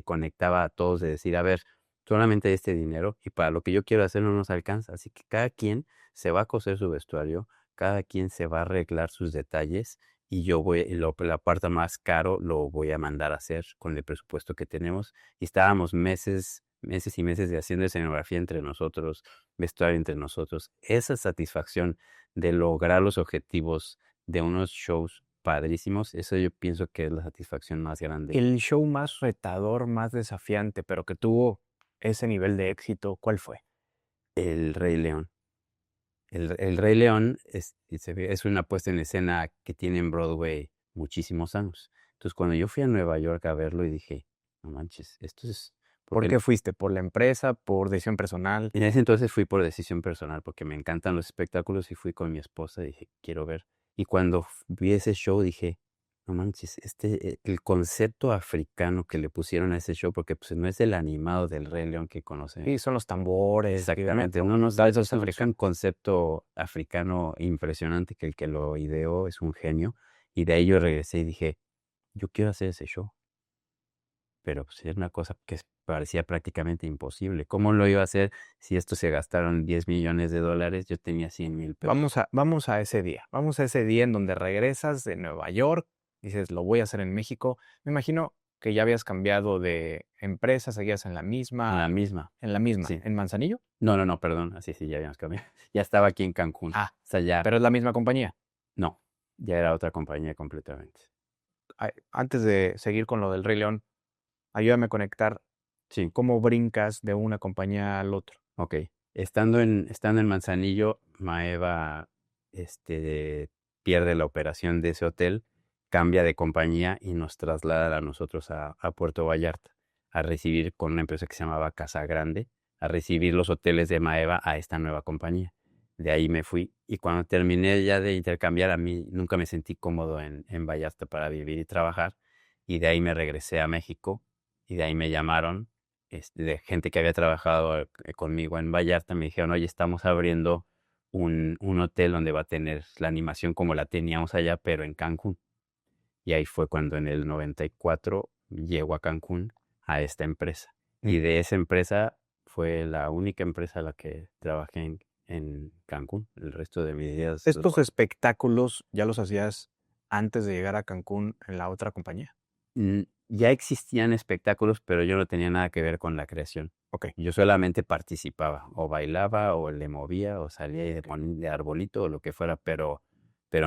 conectaba a todos de decir, a ver, solamente hay este dinero y para lo que yo quiero hacer no nos alcanza. Así que cada quien se va a coser su vestuario, cada quien se va a arreglar sus detalles y yo voy, la parte más caro lo voy a mandar a hacer con el presupuesto que tenemos. Y estábamos meses y meses de haciendo escenografía entre nosotros, vestuario entre nosotros. Esa satisfacción de lograr los objetivos de unos shows padrísimos, eso yo pienso que es la satisfacción más grande. El show más retador, más desafiante, pero que tuvo ese nivel de éxito, ¿cuál fue? El Rey León. El Rey León es una puesta en escena que tiene en Broadway muchísimos años. Entonces, cuando yo fui a Nueva York a verlo y dije, no manches, esto es... ¿Por Porque qué fuiste? ¿Por la empresa? ¿Por decisión personal? en ese entonces fui por decisión personal, porque me encantan los espectáculos y fui con mi esposa y dije, quiero ver. Y cuando vi ese show dije, no manches, el concepto africano que le pusieron a ese show, porque pues no es el animado del Rey León que conocemos. Sí, son los tambores, Exactamente, no, no, eso es es un africano. concepto africano impresionante que el que lo ideó es un genio. Y de ahí yo regresé y dije, yo quiero hacer ese show. Pero pues era una cosa que parecía prácticamente imposible. ¿Cómo lo iba a hacer si estos se gastaron 10 millones de dólares? Yo tenía 100,000 pesos. Vamos a ese día. Vamos a ese día en donde regresas de Nueva York, dices, lo voy a hacer en México. Me imagino que ya habías cambiado de empresa, seguías en la En la misma, misma, sí. ¿en Manzanillo? No, perdón, así sí, ya habíamos cambiado. Ya estaba aquí en Cancún. Ah, O sea, ya, pero es la misma compañía. no, ya era otra compañía completamente. Antes de seguir con lo del Rey León, ayúdame a conectar Sí. cómo brincas de una compañía al otro. Ok. Estando en Manzanillo, Maeva pierde la operación de ese hotel, cambia de compañía y nos traslada a nosotros a Puerto Vallarta a recibir con una empresa que se llamaba Casa Grande, a recibir los hoteles de Maeva a esta nueva compañía. De ahí me fui y cuando terminé ya de intercambiar, a mí nunca me sentí cómodo en Vallarta para vivir y trabajar y de ahí me regresé a México y de ahí me llamaron de gente que había trabajado conmigo en Vallarta, me dijeron, oye, estamos abriendo un hotel donde va a tener la animación como la teníamos allá, pero en Cancún. Y ahí fue cuando en el 94 llego a Cancún a esta empresa. Y de esa empresa fue la única empresa a la que trabajé en Cancún. El resto de mis días. ¿Estos espectáculos ya los hacías antes de llegar a Cancún en la otra compañía? Ya existían espectáculos, pero yo no tenía nada que ver con la creación. Ok. Yo solamente participaba, o bailaba, o le movía, o salía de arbolito, o lo que fuera, pero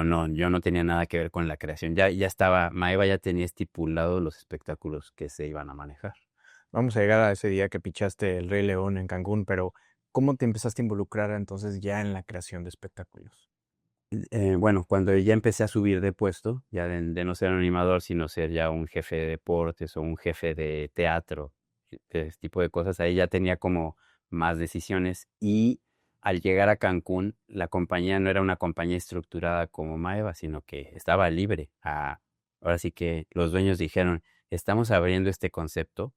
no, yo no tenía nada que ver con la creación. Ya estaba, Maeva ya tenía estipulados los espectáculos que se iban a manejar. Vamos a llegar a ese día que pichaste el Rey León en Cancún, pero ¿cómo te empezaste a involucrar entonces ya en la creación de espectáculos? Bueno, cuando ya empecé a subir de puesto, ya de no ser un animador, sino ser ya un jefe de deportes o un jefe de teatro, ese tipo de cosas, ahí ya tenía como más decisiones y al llegar a Cancún, la compañía no era una compañía estructurada como Maeva, sino que estaba libre. Ahora sí que los dueños dijeron, estamos abriendo este concepto,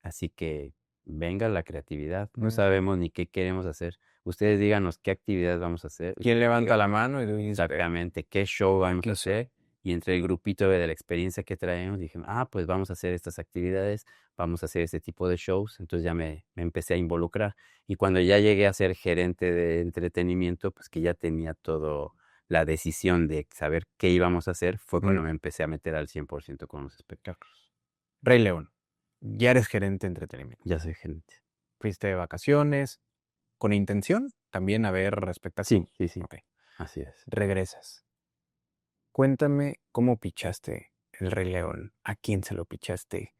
así que venga la creatividad, no sabemos ni qué queremos hacer. Ustedes díganos qué actividad vamos a hacer. ¿Quién levanta la mano y dice, Exactamente, qué show vamos a hacer? Y entre el grupito de la experiencia que traemos, dije, pues vamos a hacer estas actividades, vamos a hacer este tipo de shows. Entonces ya me empecé a involucrar. Y cuando ya llegué a ser gerente de entretenimiento, pues que ya tenía todo la decisión de saber qué íbamos a hacer, fue cuando me empecé a meter al 100% con los espectáculos. Rey León, ya eres gerente de entretenimiento. Ya soy gerente. Fuiste de vacaciones, con intención también a ver Sí, espectáculos. sí. Ok. Así es. Regresas. Cuéntame cómo pichaste el Rey León. ¿A quién se lo pichaste?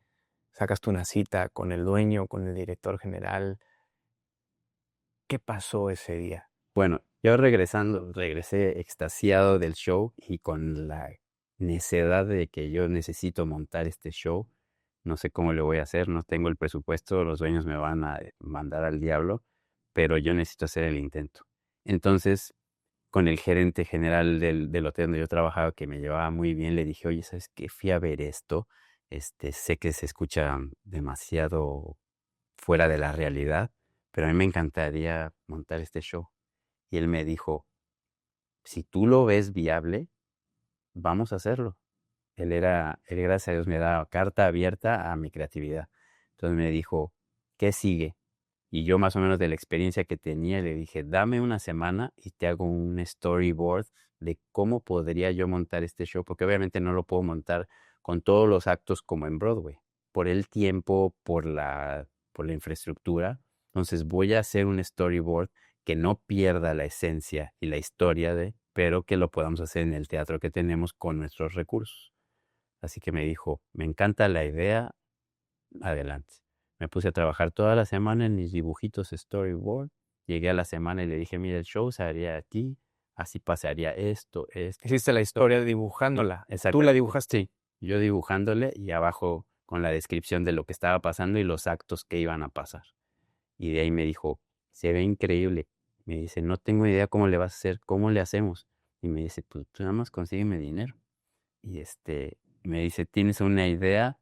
¿Sacaste una cita con el dueño, con el director general? ¿Qué pasó ese día? Bueno, yo regresé extasiado del show y con la necedad de que yo necesito montar este show. No sé cómo lo voy a hacer, no tengo el presupuesto, los dueños me van a mandar al diablo, pero yo necesito hacer el intento. Entonces, con el gerente general del hotel donde yo trabajaba, que me llevaba muy bien, le dije, oye, ¿sabes qué? Fui a ver esto, sé que se escucha demasiado fuera de la realidad, pero a mí me encantaría montar este show. Y él me dijo, si tú lo ves viable, vamos a hacerlo. Él, gracias a Dios, me da carta abierta a mi creatividad. Entonces me dijo, ¿qué sigue? Y yo más o menos de la experiencia que tenía, le dije, dame una semana y te hago un storyboard de cómo podría yo montar este show, porque obviamente no lo puedo montar con todos los actos como en Broadway, por el tiempo, por la infraestructura. Entonces voy a hacer un storyboard que no pierda la esencia y la historia pero que lo podamos hacer en el teatro que tenemos con nuestros recursos. Así que me dijo, me encanta la idea, adelante. Me puse a trabajar toda la semana en mis dibujitos storyboard. Llegué a la semana y le dije, mira, el show se haría aquí, así pasaría esto, esto. Hiciste la historia dibujándola. ¿Tú la Exactamente. dibujaste? Sí, yo dibujándole y abajo con la descripción de lo que estaba pasando y los actos que iban a pasar. Y de ahí me dijo, se ve increíble. Me dice, no tengo idea cómo le vas a hacer, cómo le hacemos. Y me dice, pues tú nada más consígueme dinero. Y me dice, ¿tienes una idea?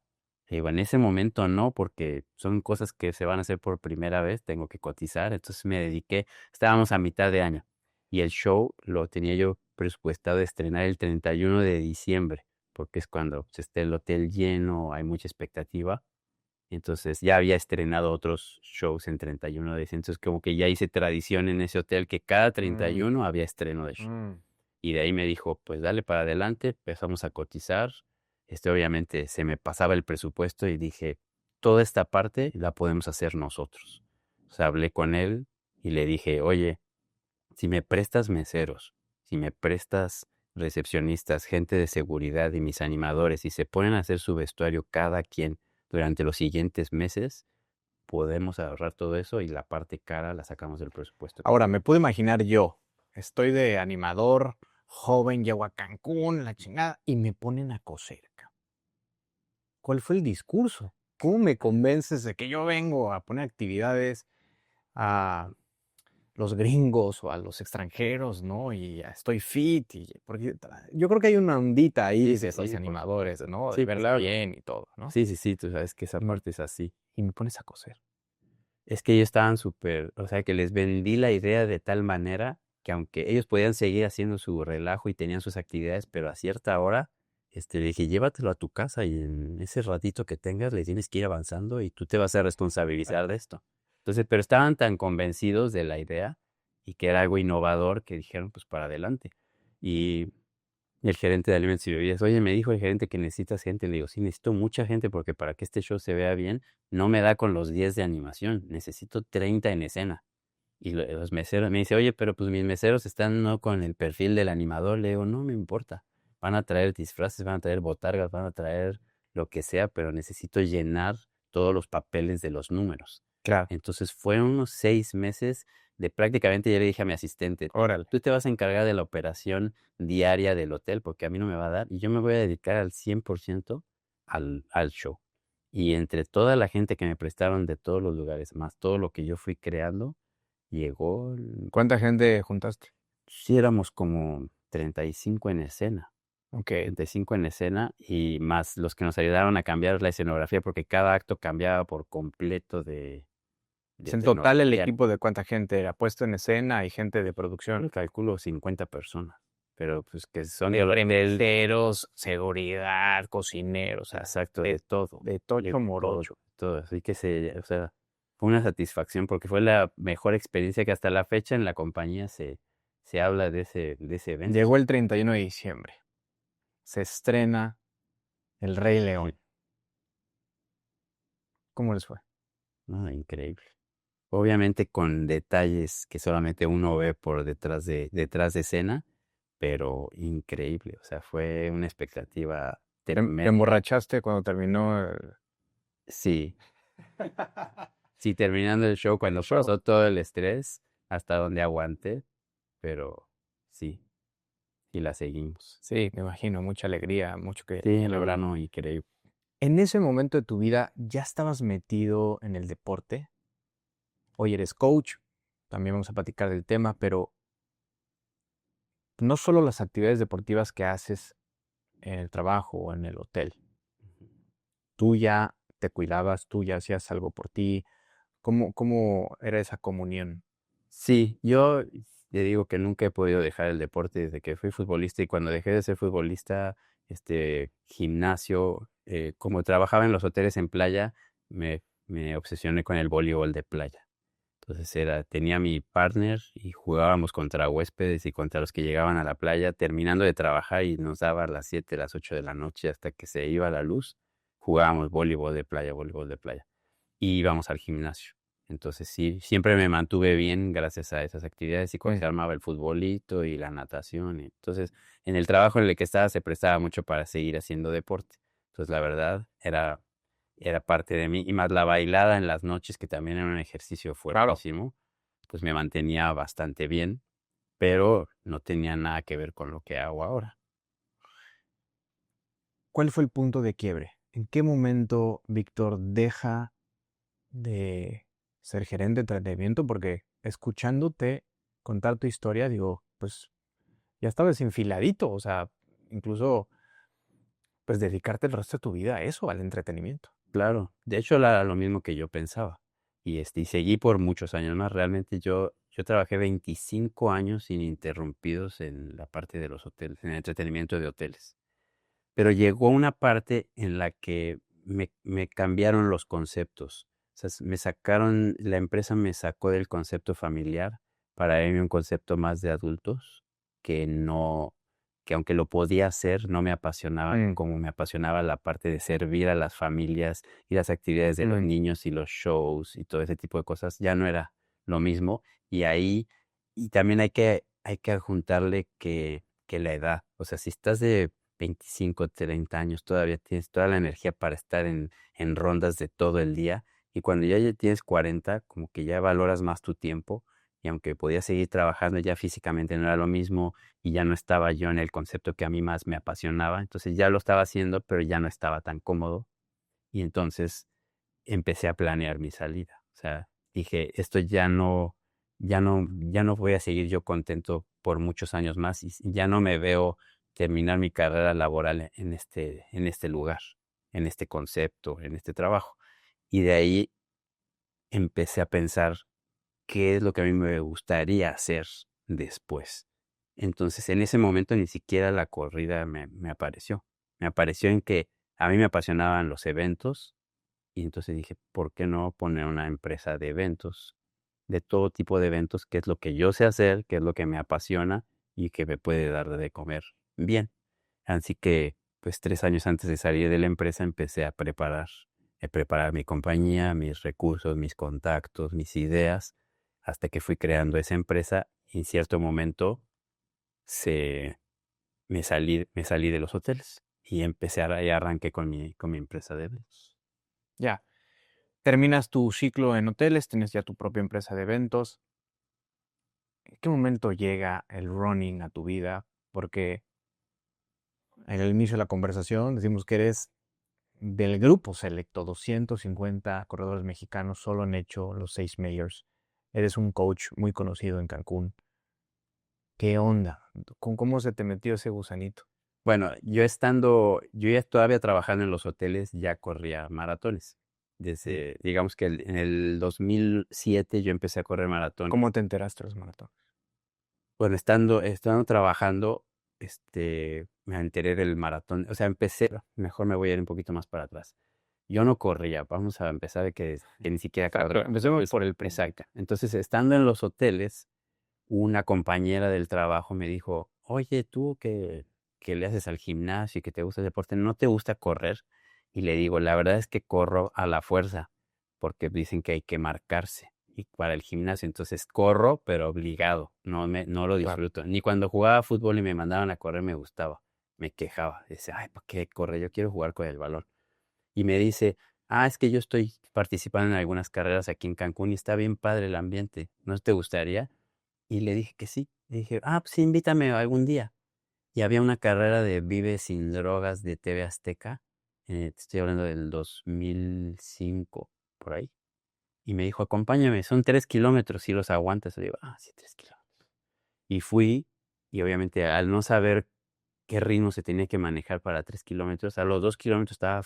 Le digo, en ese momento no, porque son cosas que se van a hacer por primera vez, tengo que cotizar. Entonces me dediqué, estábamos a mitad de año y el show lo tenía yo presupuestado de estrenar el 31 de diciembre, porque es cuando pues, esté el hotel lleno, hay mucha expectativa. Entonces ya había estrenado otros shows en 31 de diciembre, entonces como que ya hice tradición en ese hotel que cada 31 había estreno de show. Mm. Y de ahí me dijo, pues dale para adelante, empezamos a cotizar. Obviamente se me pasaba el presupuesto y dije, toda esta parte la podemos hacer nosotros. O sea, hablé con él y le dije, oye, si me prestas meseros, si me prestas recepcionistas, gente de seguridad y mis animadores y se ponen a hacer su vestuario cada quien durante los siguientes meses, podemos ahorrar todo eso y la parte cara la sacamos del presupuesto. Ahora, me puedo imaginar yo, estoy de animador, joven, llego a Cancún, la chingada, y me ponen a coser. ¿Cuál fue el discurso? ¿Cómo me convences de que yo vengo a poner actividades a los gringos o a los extranjeros, ¿no? Y estoy fit, porque yo creo que hay una ondita ahí Sí, de sí, los sí, animadores, ¿no? De sí, verse claro. bien y todo, ¿no? Sí, sí, sí, tú sabes que esa Y me, parte es así. y me pones a coser. Es que ellos estaban súper, o sea, que les vendí la idea de tal manera que aunque ellos podían seguir haciendo su relajo y tenían sus actividades, pero a cierta hora, le dije, llévatelo a tu casa y en ese ratito que tengas le tienes que ir avanzando y tú te vas a responsabilizar de esto. Entonces, pero estaban tan convencidos de la idea y que era algo innovador que dijeron, pues para adelante. Y el gerente de alimentos y bebidas, oye, me dijo el gerente que necesitas gente. Le digo, sí, necesito mucha gente porque para que este show se vea bien, no me da con los 10 de animación, necesito 30 en escena. Y los meseros, me dice, oye, pero pues mis meseros están no con el perfil del animador. Le digo, no me importa. Van a traer disfraces, van a traer botargas, van a traer lo que sea, pero necesito llenar todos los papeles de los números. Claro. Entonces fueron unos 6 meses de prácticamente, ya le dije a mi asistente, Órale. tú te vas a encargar de la operación diaria del hotel porque a mí no me va a dar y yo me voy a dedicar al 100% al show. Y entre toda la gente que me prestaron de todos los lugares, más todo lo que yo fui creando, llegó, ¿Cuánta gente juntaste? sí éramos como 35 en escena, Ok. 35 en escena y más los que nos ayudaron a cambiar la escenografía porque cada acto cambiaba por completo de En total, el escenografía. equipo de cuánta gente era puesto en escena y gente de Yo producción. calculo 50 personas, pero pues que son De remederos, seguridad, cocineros, o sea, exacto de todo, de de tocho todo, morocho. todo. Así que o sea, fue una satisfacción porque fue la mejor experiencia que hasta la fecha en la compañía se habla de ese evento. Llegó el 31 de diciembre. Se estrena El Rey León. ¿Cómo les fue? No, increíble. Obviamente con detalles que solamente uno ve por detrás de escena, pero increíble. O sea, fue una expectativa ¿Te tremenda. emborrachaste cuando terminó Sí, sí, terminando el show, el cuando show? pasó todo el estrés, hasta donde aguanté, pero sí, y la seguimos. Sí, me imagino, mucha alegría, mucho que Sí, no, no, celebrar. no, increíble. En ese momento de tu vida, ¿ya estabas metido en el deporte? Hoy eres coach, también vamos a platicar del tema, pero no solo las actividades deportivas que haces en el trabajo o en el hotel. Tú ya te cuidabas, tú ya hacías algo por ti. ¿Cómo era esa comunión? Sí, yo te digo que nunca he podido dejar el deporte desde que fui futbolista y cuando dejé de ser futbolista, gimnasio, como trabajaba en los hoteles en playa, me obsesioné con el voleibol de playa. Entonces tenía mi partner y jugábamos contra huéspedes y contra los que llegaban a la playa, terminando de trabajar y nos daba a las 7, las 8 de la noche hasta que se iba la luz, jugábamos voleibol de playa, voleibol de playa y íbamos al gimnasio. Entonces sí, siempre me mantuve bien gracias a esas actividades y cuando Sí. se armaba el futbolito y la natación. Entonces, en el trabajo en el que estaba se prestaba mucho para seguir haciendo deporte. Entonces, la verdad, era parte de mí. Y más la bailada en las noches, que también era un ejercicio Claro. fuertísimo, pues me mantenía bastante bien, pero no tenía nada que ver con lo que hago ahora. ¿Cuál fue el punto de quiebre? ¿En qué momento Víctor deja de ser gerente de entretenimiento? Porque escuchándote contar tu historia, digo, pues ya estabas enfiladito, o sea, incluso pues dedicarte el resto de tu vida a eso, al entretenimiento. Claro, de hecho era lo mismo que yo pensaba. Y seguí por muchos años más. Realmente yo trabajé 25 años ininterrumpidos en la parte de los hoteles, en el entretenimiento de hoteles. Pero llegó una parte en la que me cambiaron los conceptos. O sea, la empresa me sacó del concepto familiar para irme a un concepto más de adultos, que no, que aunque lo podía hacer, no me apasionaba Mm, como me apasionaba la parte de servir a las familias y las actividades de los mm, niños y los shows y todo ese tipo de cosas. Ya no era lo mismo. Y ahí, y también hay que adjuntarle que la edad. O sea, si estás de 25, 30 años, todavía tienes toda la energía para estar en rondas de todo el día. Y cuando ya tienes 40, como que ya valoras más tu tiempo. Y aunque podía seguir trabajando, ya físicamente no era lo mismo y ya no estaba yo en el concepto que a mí más me apasionaba. Entonces ya lo estaba haciendo, pero ya no estaba tan cómodo. Y entonces empecé a planear mi salida. O sea, dije, esto ya no voy a seguir yo contento por muchos años más y ya no me veo terminar mi carrera laboral en este lugar, en este concepto, en este trabajo. Y de ahí empecé a pensar qué es lo que a mí me gustaría hacer después. Entonces, en ese momento ni siquiera la corrida me apareció. Me apareció en que a mí me apasionaban los eventos y entonces dije, ¿por qué no poner una empresa de eventos? De todo tipo de eventos, que es lo que yo sé hacer, que es lo que me apasiona y que me puede dar de comer bien. Así que, pues 3 años antes de salir de la empresa empecé a preparar mi compañía, mis recursos, mis contactos, mis ideas, hasta que fui creando esa empresa y en cierto momento se, me salí de los hoteles y y arranqué con mi empresa de eventos. ya. Terminas tu ciclo en hoteles, tienes ya tu propia empresa de eventos. ¿En qué momento llega el running a tu vida? Porque en el inicio de la conversación decimos que eres del grupo selecto, 250 corredores mexicanos, solo han hecho los 6 majors. Eres un coach muy conocido en Cancún. ¿Qué onda? ¿Cómo se te metió ese gusanito? Bueno, yo ya todavía trabajando en los hoteles, ya corría maratones. Mm. Digamos que en el 2007 yo empecé a correr maratón. ¿Cómo te enteraste de los maratones? Bueno, estando trabajando, me enteré del maratón. O sea, mejor me voy a ir un poquito más para atrás. Yo no corría, vamos a empezar de que ni siquiera Exacto, corría. empecemos por el principio. Exacto. Entonces, estando en los hoteles, una compañera del trabajo me dijo, oye, tú que le haces al gimnasio y que te gusta el deporte, ¿no te gusta correr? Y le digo, la verdad es que corro a la fuerza, porque dicen que hay que marcarse. Y para el gimnasio, entonces corro, pero obligado, no lo Claro. disfruto. Ni cuando jugaba fútbol y me mandaban a correr me gustaba, me quejaba. Decía, ay, ¿para qué correr? Yo quiero jugar con el balón. Y me dice, es que yo estoy participando en algunas carreras aquí en Cancún y está bien padre el ambiente, ¿no te gustaría? Y le dije que sí. Le dije, pues sí, invítame algún día. Y había una carrera de Vive sin Drogas de TV Azteca, te estoy hablando del 2005, por ahí. Y me dijo, acompáñame, son 3 kilómetros, si los aguantas. Y digo, sí, 3 kilómetros. Y fui, y obviamente al no saber qué ritmo se tenía que manejar para 3 kilómetros, a los 2 kilómetros estaba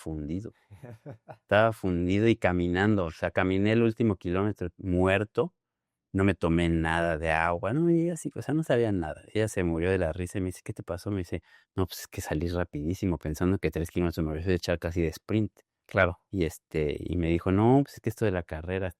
fundido y caminando, o sea, caminé el último kilómetro muerto, no me tomé nada de agua, no, y así, o sea, no sabía nada. Ella se murió de la risa y me dice, ¿qué te pasó? Me dice, no, pues es que salí rapidísimo pensando que 3 kilómetros me voy a echar casi de sprint. Claro. Y me dijo, no, pues es que esto de la carrera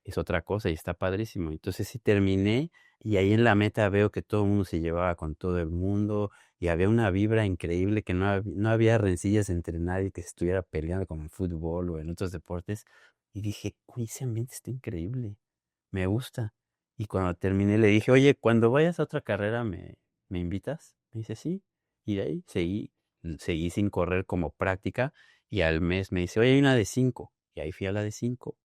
es otra cosa y está padrísimo. Entonces sí terminé y ahí en la meta veo que todo el mundo se llevaba con todo el mundo y había una vibra increíble que no había rencillas entre nadie que se estuviera peleando como en fútbol o en otros deportes. Y dije, uy, ese ambiente está increíble, me gusta. Y cuando terminé le dije, oye, cuando vayas a otra carrera, ¿me invitas? Me dice, sí. Y de ahí seguí sin correr como práctica y al mes me dice, oye, hay una de 5. Y ahí fui a la de 5.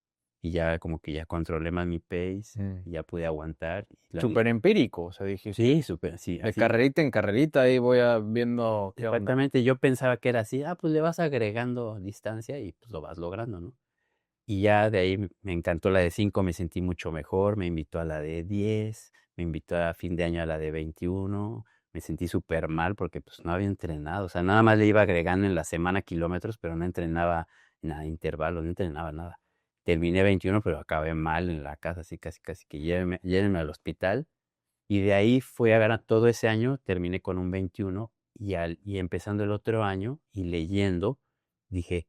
Y ya como que ya controlé más mi pace Mm. y ya pude aguantar. Súper empírico, o sea, dijiste. Sí, súper, sí, De así. carrerita en carrerita ahí voy viendo qué onda. Exactamente, yo pensaba que era así, pues le vas agregando distancia y pues lo vas logrando, ¿no? Y ya de ahí me encantó la de 5, me sentí mucho mejor, me invitó a la de 10, me invitó a fin de año a la de 21, me sentí súper mal porque pues no había entrenado, o sea, nada más le iba agregando en la semana kilómetros, pero no entrenaba nada, intervalos, no entrenaba nada. Terminé 21, pero acabé mal en la casa, así casi casi que llévenme al hospital. Y de ahí fue a ganar todo ese año, terminé con un 21 y empezando el otro año y leyendo, dije,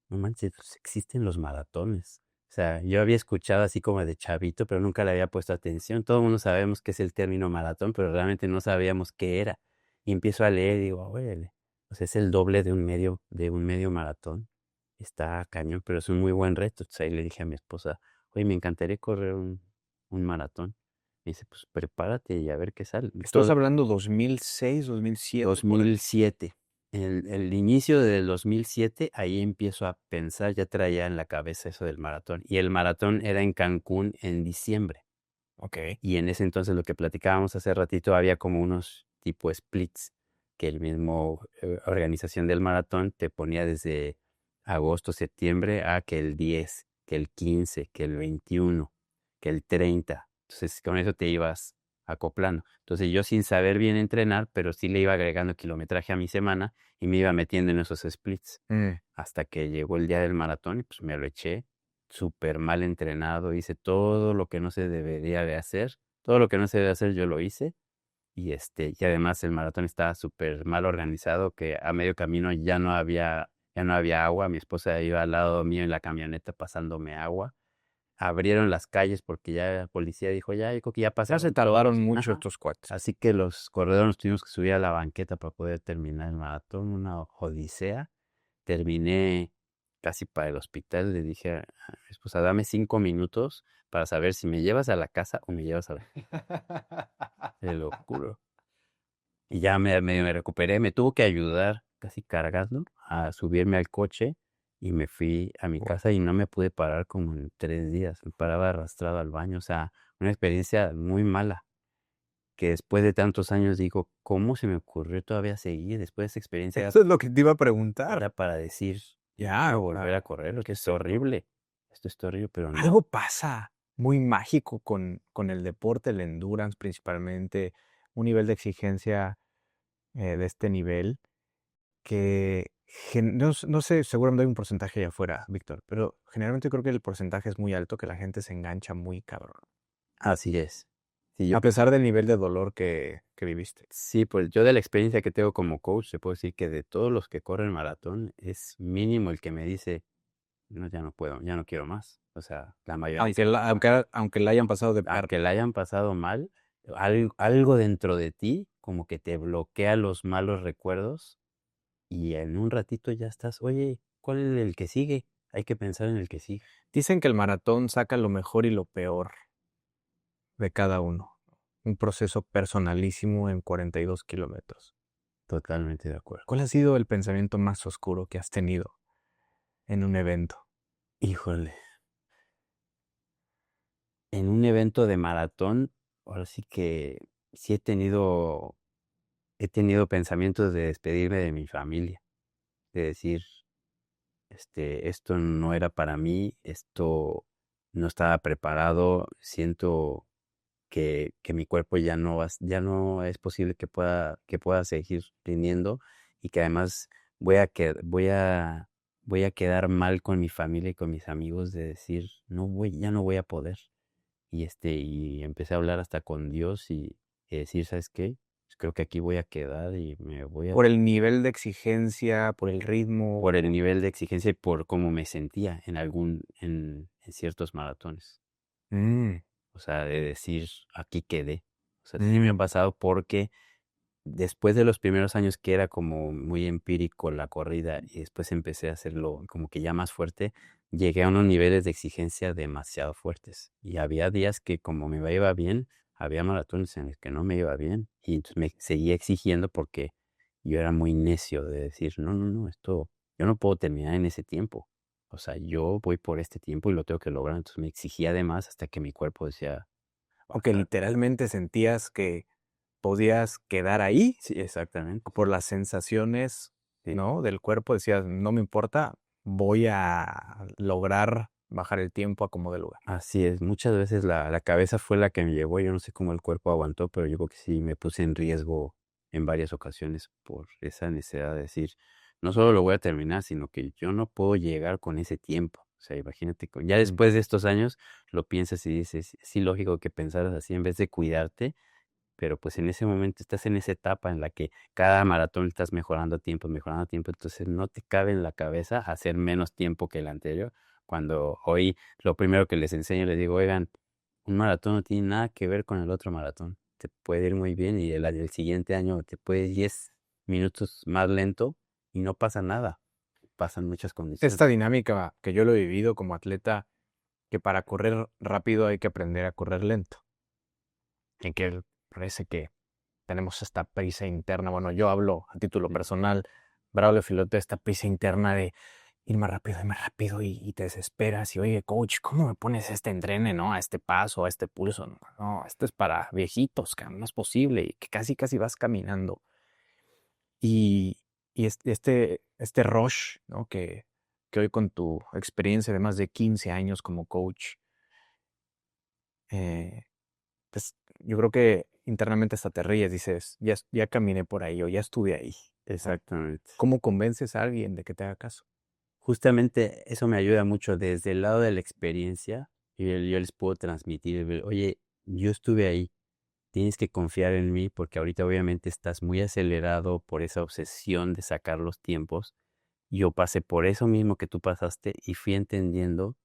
no manches, pues existen los maratones. O sea, yo había escuchado así como de chavito, pero nunca le había puesto atención. Todo el mundo sabemos qué es el término maratón, pero realmente no sabíamos qué era. Y empiezo a leer y digo, órale, pues es el doble de un medio maratón. Está cañón, pero es un muy buen reto. Entonces ahí le dije a mi esposa, oye, me encantaría correr un maratón. Me dice, pues prepárate y a ver qué sale. ¿Estás hablando 2006, 2007, por ahí? 2007. El inicio del 2007, ahí empiezo a pensar, ya traía en la cabeza eso del maratón. Y el maratón era en Cancún en diciembre. Ok. Y en ese entonces lo que platicábamos hace ratito, había como unos tipo splits que el mismo organización del maratón te ponía desde agosto, septiembre a que el 10, que el 15, que el 21, que el 30. Entonces con eso te ibas acoplando. Entonces yo sin saber bien entrenar, pero sí le iba agregando kilometraje a mi semana y me iba metiendo en esos splits. Mm. Hasta que llegó el día del maratón y pues me lo eché súper mal entrenado, hice todo lo que no se debería de hacer, todo lo que no se debe hacer yo lo hice y además el maratón estaba súper mal organizado que a medio camino ya no había agua, mi esposa iba al lado mío en la camioneta pasándome agua, abrieron las calles porque ya la policía dijo, ya, yo creo que ya Ya se pasaron tardaron todos. mucho Ajá. estos cuates. Así que los corredores nos tuvimos que subir a la banqueta para poder terminar el maratón, una odisea. Terminé casi para el hospital. Le dije a mi esposa, dame 5 minutos para saber si me llevas a la casa o me llevas a la... Te lo juro. Y ya me recuperé. Me tuvo que ayudar casi cargando a subirme al coche y me fui a mi Guau. casa y no me pude parar como en 3 días. Me paraba arrastrado al baño. O sea, una experiencia muy mala. Que después de tantos años digo, ¿cómo se me ocurrió todavía seguir? Después de esa experiencia Eso es lo que te iba a preguntar. era para decir, Ya, quiero volver a correr, ¿qué esto es es esto? horrible, esto es horrible, pero no. Algo pasa muy mágico con el deporte, el endurance principalmente, un nivel de exigencia de este nivel que no sé, seguramente hay un porcentaje allá afuera, Víctor, pero generalmente creo que el porcentaje es muy alto, que la gente se engancha muy cabrón, Así es. Sí, a pesar del nivel de dolor que viviste. sí, pues yo de la experiencia que tengo como coach, te puedo decir que de todos los que corren maratón, es mínimo el que me dice, no, ya no puedo, ya no quiero más. O sea, la mayoría me dice, Aunque la hayan pasado de perro. aunque la hayan pasado mal, algo dentro de ti como que te bloquea los malos recuerdos y en un ratito ya estás, oye, ¿cuál es el que sigue? hay que pensar en el que sí. Dicen que el maratón saca lo mejor y lo peor de cada uno. Un proceso personalísimo en 42 kilómetros. Totalmente de acuerdo. ¿Cuál ha sido el pensamiento más oscuro que has tenido en un evento? Híjole, en un evento de maratón, ahora sí que sí he tenido pensamientos de despedirme de mi familia, de decir, esto no era para mí, esto no estaba preparado, siento que mi cuerpo ya no es posible que pueda seguir rindiendo y que además voy a quedar mal con mi familia y con mis amigos de decir, ya no voy a poder. Y empecé a hablar hasta con Dios y decir, ¿sabes qué? Pues creo que aquí voy a quedar y me voy a Por el nivel de exigencia, por el ritmo. por el nivel de exigencia y por cómo me sentía en ciertos maratones. Mm, O sea, de decir, aquí quedé. O sea, sí me ha mm. pasado porque después de los primeros años que era como muy empírico la corrida y después empecé a hacerlo como que ya más fuerte, llegué a unos niveles de exigencia demasiado fuertes. Y había días que como me iba bien, había maratones en los que no me iba bien. Y entonces me seguía exigiendo porque yo era muy necio de decir, no, no, no, yo no puedo terminar en ese tiempo. O sea, yo voy por este tiempo y lo tengo que lograr. Entonces me exigía además hasta que mi cuerpo decía, O que basta. literalmente sentías que podías quedar ahí Sí, exactamente. por las sensaciones, Sí. ¿no? Del cuerpo. Decías, no me importa, voy a lograr bajar el tiempo a como de lugar. Así es, muchas veces la cabeza fue la que me llevó, yo no sé cómo el cuerpo aguantó, pero yo creo que sí me puse en riesgo en varias ocasiones por esa necesidad de decir, no solo lo voy a terminar, sino que yo no puedo llegar con ese tiempo. O sea, imagínate, ya Mm. después de estos años lo piensas y dices, es ilógico que pensaras así en vez de cuidarte, pero pues en ese momento estás en esa etapa en la que cada maratón estás mejorando tiempo, entonces no te cabe en la cabeza hacer menos tiempo que el anterior. Cuando hoy lo primero que les enseño, les digo, oigan, un maratón no tiene nada que ver con el otro maratón. Te puede ir muy bien y el siguiente año te puede ir 10 minutos más lento y no pasa nada. Pasan muchas condiciones. Esta dinámica que yo lo he vivido como atleta, que para correr rápido hay que aprender a correr lento. En que parece que tenemos esta prisa interna. Bueno, yo hablo a título Sí, personal, Braulio Filote, esta prisa interna de ir más rápido y te desesperas. Y oye, coach, ¿cómo me pones este entrene, no? A este paso, a este pulso. No, no, esto es para viejitos, que no es posible. Y que casi, casi vas caminando. Y, y este rush, ¿no? Que hoy con tu experiencia de más de 15 años como coach, eh, pues yo creo que internamente hasta te ríes, dices, ya caminé por ahí o ya estuve ahí, ¿no? exactamente. ¿Cómo convences a alguien de que te haga caso? Justamente eso me ayuda mucho desde el lado de la experiencia. Yo les puedo transmitir, oye, yo estuve ahí, tienes que confiar en mí porque ahorita obviamente estás muy acelerado por esa obsesión de sacar los tiempos. Yo pasé por eso mismo que tú pasaste y fui entendiendo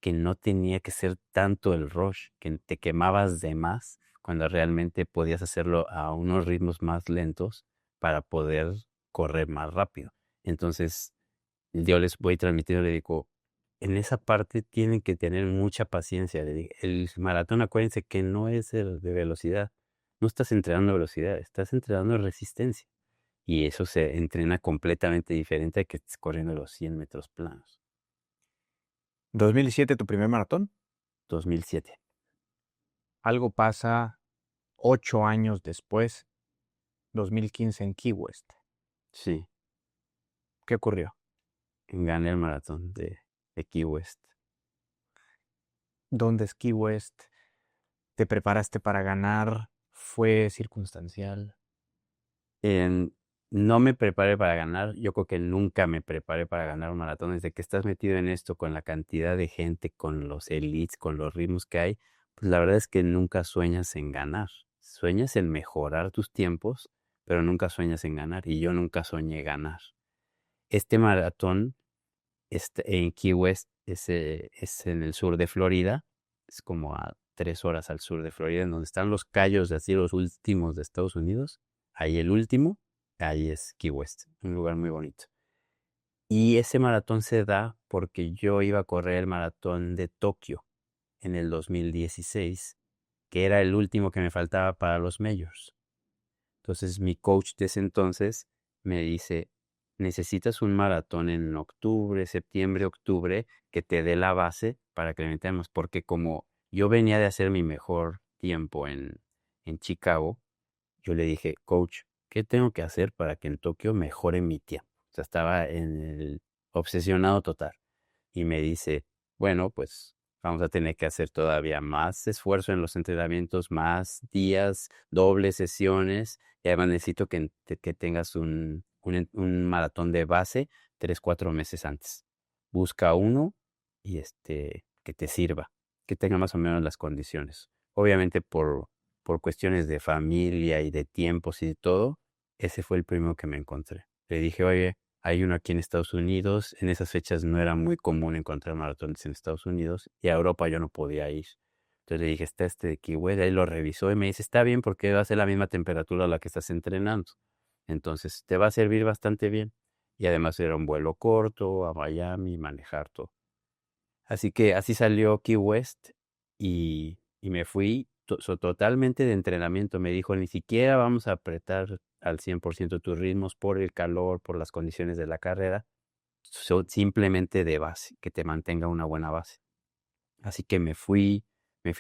que no tenía que ser tanto el rush, que te quemabas de más cuando realmente podías hacerlo a unos ritmos más lentos para poder correr más rápido. Entonces, yo les voy transmitiendo, le digo, en esa parte tienen que tener mucha paciencia. Le digo, el maratón, acuérdense que no es el de velocidad. No estás entrenando velocidad, estás entrenando resistencia. Y eso se entrena completamente diferente a que estés corriendo los 100 metros planos. 2007, tu primer maratón. 2007. Algo pasa 8 años después, 2015 en Key West. Sí, ¿Qué ocurrió? gané el maratón de Key West. ¿Dónde es Key West? ¿Te preparaste para ganar? ¿Fue circunstancial? En- no me preparé para ganar, yo creo que nunca me preparé para ganar un maratón. Desde que estás metido en esto, con la cantidad de gente, con los elites, con los ritmos que hay, pues la verdad es que nunca sueñas en ganar. Sueñas en mejorar tus tiempos, pero nunca sueñas en ganar. Y yo nunca soñé ganar. Este maratón en Key West es en el sur de Florida, es como a 3 horas al sur de Florida, en donde están los Cayos, así los últimos de Estados Unidos. Ahí el último, ahí es Key West, un lugar muy bonito. Y ese maratón se da porque yo iba a correr el maratón de Tokio en el 2016, que era el último que me faltaba para los majors. Entonces mi coach de ese entonces me dice, necesitas un maratón en octubre, septiembre, octubre, que te dé la base para que le metamos, porque como yo venía de hacer mi mejor tiempo en Chicago, yo le dije, coach, ¿qué tengo que hacer para que en Tokio mejore mi tiempo? O sea, estaba en el obsesionado total. Y me dice, bueno, pues vamos a tener que hacer todavía más esfuerzo en los entrenamientos, más días, dobles sesiones. Y además necesito que tengas un maratón de base 3, 4 meses antes. Busca uno y que te sirva, que tenga más o menos las condiciones. Obviamente por cuestiones de familia y de tiempos y de todo, ese fue el primero que me encontré. Le dije, oye, hay uno aquí en Estados Unidos. En esas fechas no era muy común encontrar maratones en Estados Unidos y a Europa yo no podía ir. Entonces le dije, está este de Key West. Ahí lo revisó y me dice, está bien porque va a ser la misma temperatura a la que estás entrenando. Entonces te va a servir bastante bien. Y además era un vuelo corto a Miami, manejar todo. Así que así salió Key West y me fui totalmente de entrenamiento. Me dijo, ni siquiera vamos a apretar al 100% tus ritmos por el calor, por las condiciones de la carrera, simplemente de base, que te mantenga una buena base. Así que me fui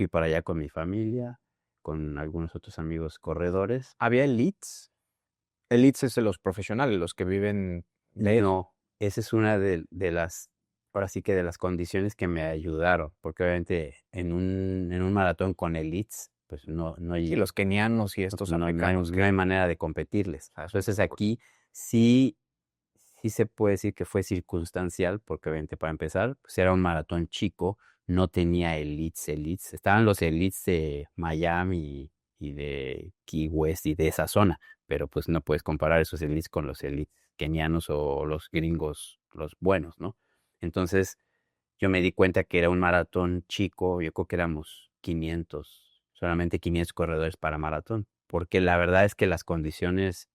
para allá con mi familia, con algunos otros amigos corredores. ¿Había elites? Elites es de los profesionales, los que viven de eso. No, esa es una de las, ahora sí que de las condiciones que me ayudaron, porque obviamente en un maratón con elites, pues no Sí, hay, los kenianos y pues, estos no hay, africanos no hay que... manera de competirles. Entonces por- aquí sí, sí se puede decir que fue circunstancial, porque obviamente para empezar, pues era un maratón chico, no tenía elites. Estaban los elites de Miami y de Key West y de esa zona, pero pues no puedes comparar esos elites con los elites kenianos o los gringos, los buenos, ¿no? Entonces yo me di cuenta que era un maratón chico, yo creo que éramos 500, solamente 500 corredores para maratón, porque la verdad es que las condiciones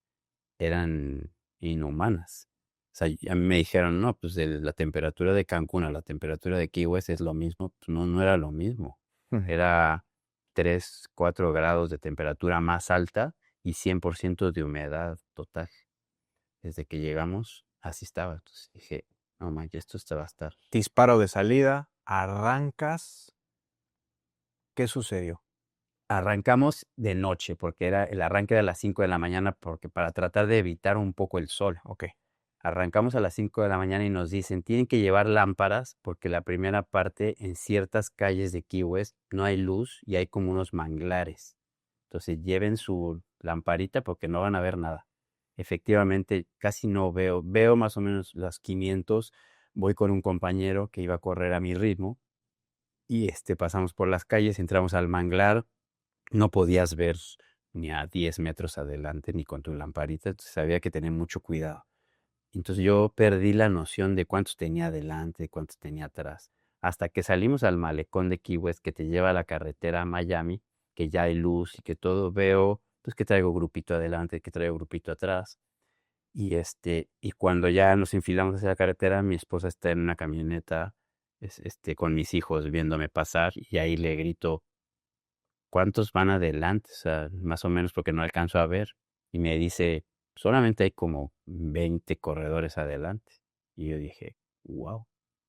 eran inhumanas. O sea, a mí me dijeron, no, pues de la temperatura de Cancún a la temperatura de Key West es lo mismo. Pues no, no era lo mismo. Ujú. Era 3, 4 grados de temperatura más alta y 100% de humedad total. Desde que llegamos, así estaba. Entonces dije, no manches, esto va a estar. Disparo de salida, arrancas. ¿Qué sucedió? Arrancamos de noche, porque era el arranque de a las 5 de la mañana, porque para tratar de evitar un poco el sol. Ok. Arrancamos a las 5 de la mañana y nos dicen, tienen que llevar lámparas porque la primera parte en ciertas calles de Key West no hay luz y hay como unos manglares. Entonces lleven su lamparita porque no van a ver nada. Efectivamente, casi no veo más o menos las 500. Voy con un compañero que iba a correr a mi ritmo y pasamos por las calles, entramos al manglar, no podías ver ni a 10 metros adelante ni con tu lamparita, entonces había que tener mucho cuidado. Entonces yo perdí la noción de cuántos tenía adelante, cuántos tenía atrás. Hasta que salimos al malecón de Key West que te lleva a la carretera a Miami, que ya hay luz y que todo veo, pues que traigo grupito adelante, que traigo grupito atrás. Y cuando ya nos enfilamos hacia la carretera, mi esposa está en una camioneta, con mis hijos viéndome pasar y ahí le grito, ¿cuántos van adelante? O sea, más o menos porque no alcanzo a ver. Y me dice, solamente hay como 20 corredores adelante. Y yo dije, wow, o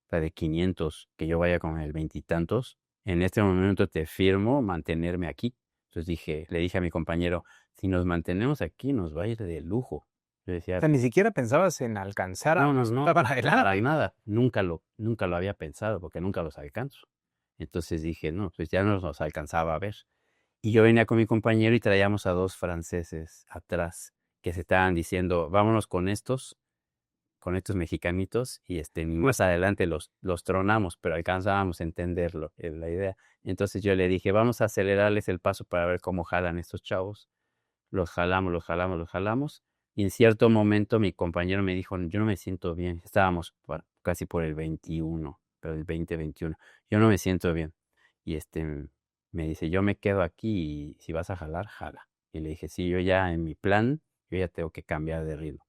sea, de 500 que yo vaya con el veintitantos, en este momento te firmo mantenerme aquí. Entonces le dije a mi compañero, si nos mantenemos aquí nos va a ir de lujo. Yo O decía, sea, ni siquiera pensabas en alcanzar a no, no, los que no, estaban para adelante. nada, nunca lo había pensado porque nunca los alcanzo. Entonces dije, no, pues ya no nos alcanzaba a ver. Y yo venía con mi compañero y traíamos a dos franceses atrás que se estaban diciendo, vámonos con estos mexicanitos, y más adelante los tronamos, pero alcanzábamos a entenderlo, la idea. Entonces yo le dije, vamos a acelerarles el paso para ver cómo jalan estos chavos. Los jalamos. Y en cierto momento mi compañero me dijo, yo no me siento bien. Estábamos casi por el 21, pero el 20-21. Yo no me siento bien. Y me dice, yo me quedo aquí y si vas a jalar, jala. Y le dije, sí, yo ya en mi plan, yo ya tengo que cambiar de ritmo.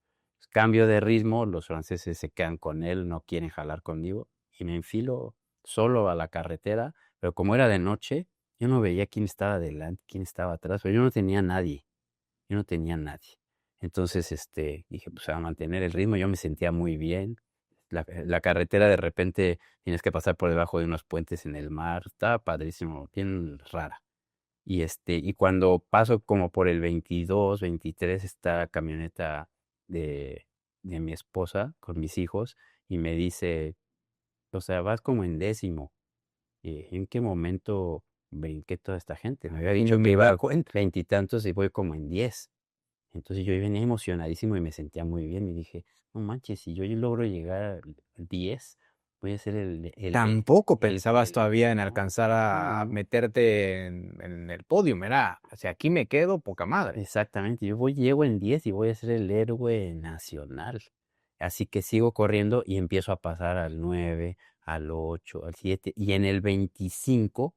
Cambio de ritmo, los franceses se quedan con él, no quieren jalar conmigo y me enfilo solo a la carretera, pero como era de noche, yo no veía quién estaba adelante, quién estaba atrás, pero yo no tenía nadie, yo no tenía nadie. Entonces, dije, pues a mantener el ritmo, yo me sentía muy bien. La carretera de repente tienes que pasar por debajo de unos puentes en el mar, estaba padrísimo, bien rara. Y cuando paso como por el 22, 23, esta camioneta de, de mi esposa con mis hijos y me dice, o sea, vas como en décimo. ¿En qué momento brinqué toda esta gente? Me había Y no dicho que me iba di a cuenta. veintitantos y voy como en 10. Entonces yo venía emocionadísimo y me sentía muy bien. Y dije, no manches, si yo logro llegar al 10, voy a ser Tampoco el pensabas que... todavía en No, alcanzar no, a no. meterte en el podio, era, o sea, aquí me quedo, poca madre. Exactamente, llego en 10 y voy a ser el héroe nacional. Así que sigo corriendo y empiezo a pasar al 9, al 8, al 7 y en el 25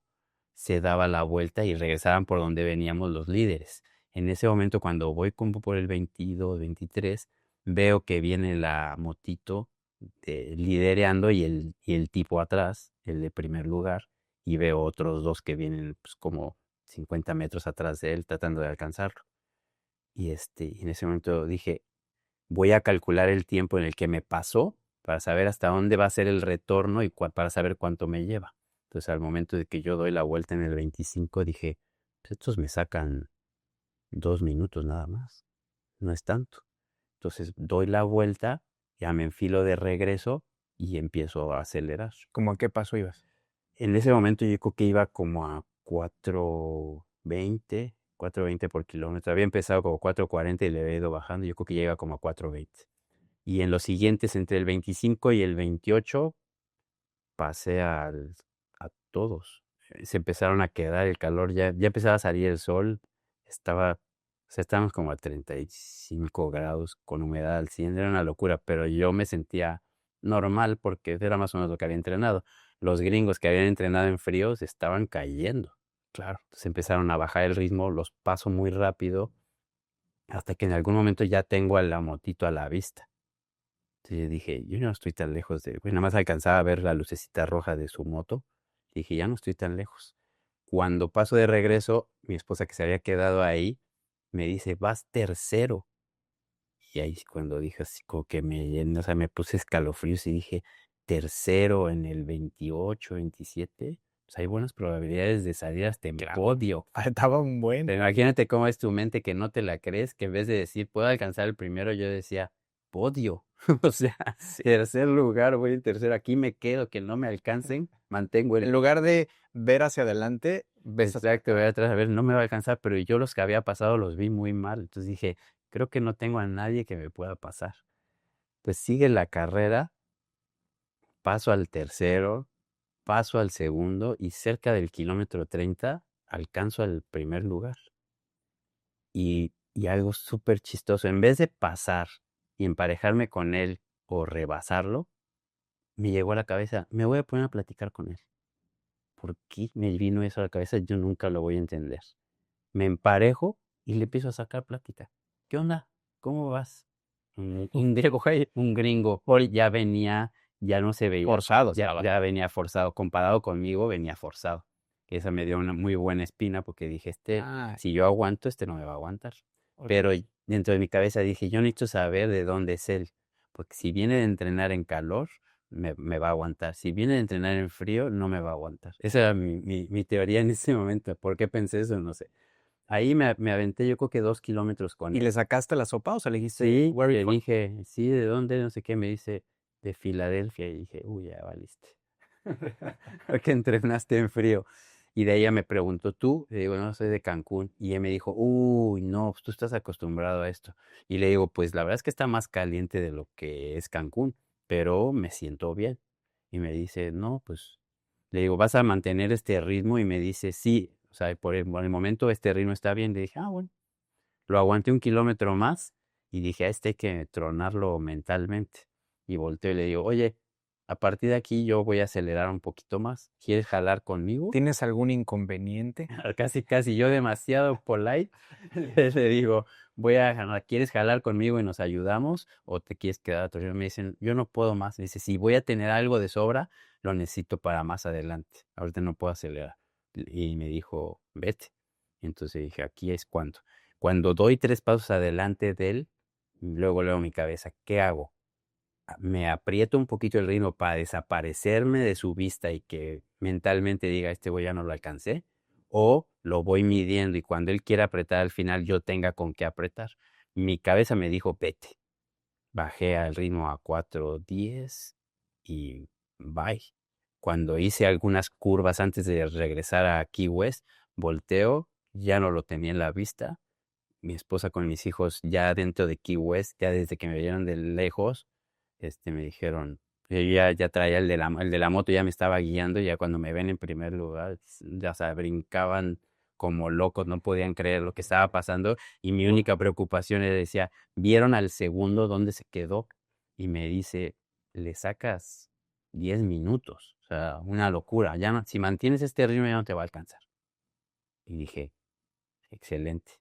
se daba la vuelta y regresaban por donde veníamos los líderes. En ese momento, cuando voy como por el 22, 23, veo que viene la motito lidereando y el tipo atrás, el de primer lugar, y veo otros dos que vienen pues, como 50 metros atrás de él tratando de alcanzarlo. Y en ese momento dije, voy a calcular el tiempo en el que me pasó para saber hasta dónde va a ser el retorno y para saber cuánto me lleva. Entonces, al momento de que yo doy la vuelta en el 25, dije, pues estos me sacan 2 minutos nada más, no es tanto. Entonces, doy la vuelta, ya me enfilo de regreso y empiezo a acelerar. ¿Cómo a qué paso ibas? En ese momento yo creo que iba como a 4:20 por kilómetro. Había empezado como 4:40 y le había ido bajando. Yo creo que llega como a 4:20. Y en los siguientes, entre el 25 y el 28, pasé a todos. Se empezaron a quedar el calor, ya empezaba a salir el sol. O sea, estábamos como a 35 grados con humedad al 100. Era una locura, pero yo me sentía normal porque era más o menos lo que había entrenado. Los gringos que habían entrenado en fríos estaban cayendo. Claro. Entonces empezaron a bajar el ritmo, los paso muy rápido, hasta que en algún momento ya tengo a la motito a la vista. Entonces yo dije, yo no estoy tan lejos güey, nada más alcanzaba a ver la lucecita roja de su moto. Dije, ya no estoy tan lejos. Cuando paso de regreso, mi esposa que se había quedado ahí, me dice, vas tercero. Y ahí cuando dije así como que o sea, me puse escalofríos y dije, tercero en el 28, 27, pues hay buenas probabilidades de salir hasta en Claro. podio. Faltaba un buen. Pero imagínate cómo es tu mente que no te la crees, que en vez de decir, puedo alcanzar el primero, yo decía, podio. O sea, Sí. tercer lugar, voy en tercero, aquí me quedo, que no me alcancen, mantengo En lugar de ver hacia adelante, ves hacia Exacto, voy atrás. atrás, a ver, no me va a alcanzar, pero yo los que había pasado los vi muy mal. Entonces dije, creo que no tengo a nadie que me pueda pasar. Pues sigue la carrera, paso al tercero, paso al segundo y cerca del kilómetro 30 alcanzo al primer lugar. Y algo súper chistoso, en vez de pasar y emparejarme con él o rebasarlo, me llegó a la cabeza, me voy a poner a platicar con él. ¿Por qué me vino eso a la cabeza? Yo nunca lo voy a entender. Me emparejo y le empiezo a sacar plática. ¿Qué onda? ¿Cómo vas? Un Diego Hey, Un gringo. Hoy ya venía, ya no se veía, forzado ya, estaba. ya venía forzado. Comparado conmigo, venía forzado. Que esa me dio una muy buena espina porque dije, Ah, si yo aguanto, no me va a aguantar. ok. Pero dentro de mi cabeza dije, yo necesito saber de dónde es él. Porque si viene de entrenar en calor, me va a aguantar. Si viene de entrenar en frío, no me va a aguantar. Esa era mi teoría en ese momento. ¿Por qué pensé eso? No sé. Ahí me aventé yo creo que 2 kilómetros con ¿Y él. le sacaste la sopa o sea, le dijiste, Sí, where are you le from? dije, sí, ¿de dónde? No sé qué, me dice, de Filadelfia. Y dije, uy, ya valiste. Porque entrenaste en frío. Y de ella me preguntó, ¿tú? Le digo, no, soy de Cancún. Y ella me dijo, uy, no, pues tú estás acostumbrado a esto. Y le digo, pues la verdad es que está más caliente de lo que es Cancún, pero me siento bien. Y me dice, no, pues, le digo, ¿vas a mantener este ritmo? Y me dice, sí, o sea, por el momento este ritmo está bien. Le dije, bueno. Lo aguanté 1 kilómetro más y dije, a este hay que tronarlo mentalmente. Y volteo y le digo, oye, a partir de aquí yo voy a acelerar un poquito más. ¿Quieres jalar conmigo? ¿Tienes algún inconveniente? Casi, casi yo demasiado polite, le digo, voy a jalar, ¿quieres jalar conmigo y nos ayudamos o te quieres quedar atorado? Me dicen, yo no puedo más. Me dice, si voy a tener algo de sobra, lo necesito para más adelante. Ahorita no puedo acelerar. Y me dijo, vete. Entonces dije, aquí es cuando. Cuando doy 3 pasos adelante de él, luego mi cabeza, ¿qué hago? Me aprieto un poquito el ritmo para desaparecerme de su vista y que mentalmente diga, este güey ya no lo alcancé, o lo voy midiendo y cuando él quiera apretar al final yo tenga con qué apretar. Mi cabeza me dijo, vete. Bajé al ritmo a 4:10 y bye. Cuando hice algunas curvas antes de regresar a Key West, volteo, ya no lo tenía en la vista. Mi esposa con mis hijos ya dentro de Key West, ya desde que me vieron de lejos, me dijeron, yo ya traía el de la moto, ya me estaba guiando, ya cuando me ven en primer lugar, ya se brincaban como locos, no podían creer lo que estaba pasando y mi única preocupación era, decía, ¿vieron al segundo dónde se quedó? Y me dice, le sacas 10 minutos, o sea, una locura, ya no, si mantienes este ritmo ya no te va a alcanzar. Y dije, excelente.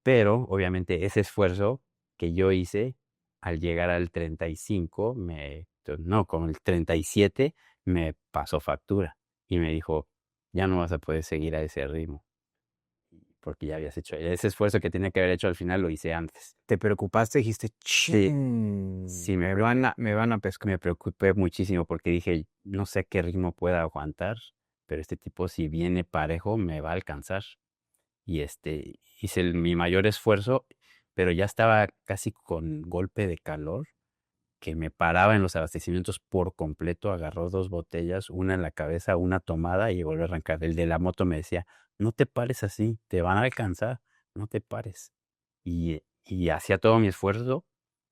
Pero obviamente ese esfuerzo que yo hice al llegar al 35, no, con el 37 me pasó factura y me dijo, ya no vas a poder seguir a ese ritmo, porque ya habías hecho ese esfuerzo que tenía que haber hecho al final, lo hice antes. ¿Te preocupaste? Dijiste, Sí, chin, sí, me van a pescar. me preocupé muchísimo porque dije, no sé qué ritmo pueda aguantar, pero este tipo si viene parejo me va a alcanzar. Y hice mi mayor esfuerzo, pero ya estaba casi con golpe de calor, que me paraba en los abastecimientos por completo, agarró 2 botellas, una en la cabeza, una tomada y volvió a arrancar. El de la moto me decía, no te pares así, te van a alcanzar, no te pares. Y hacía todo mi esfuerzo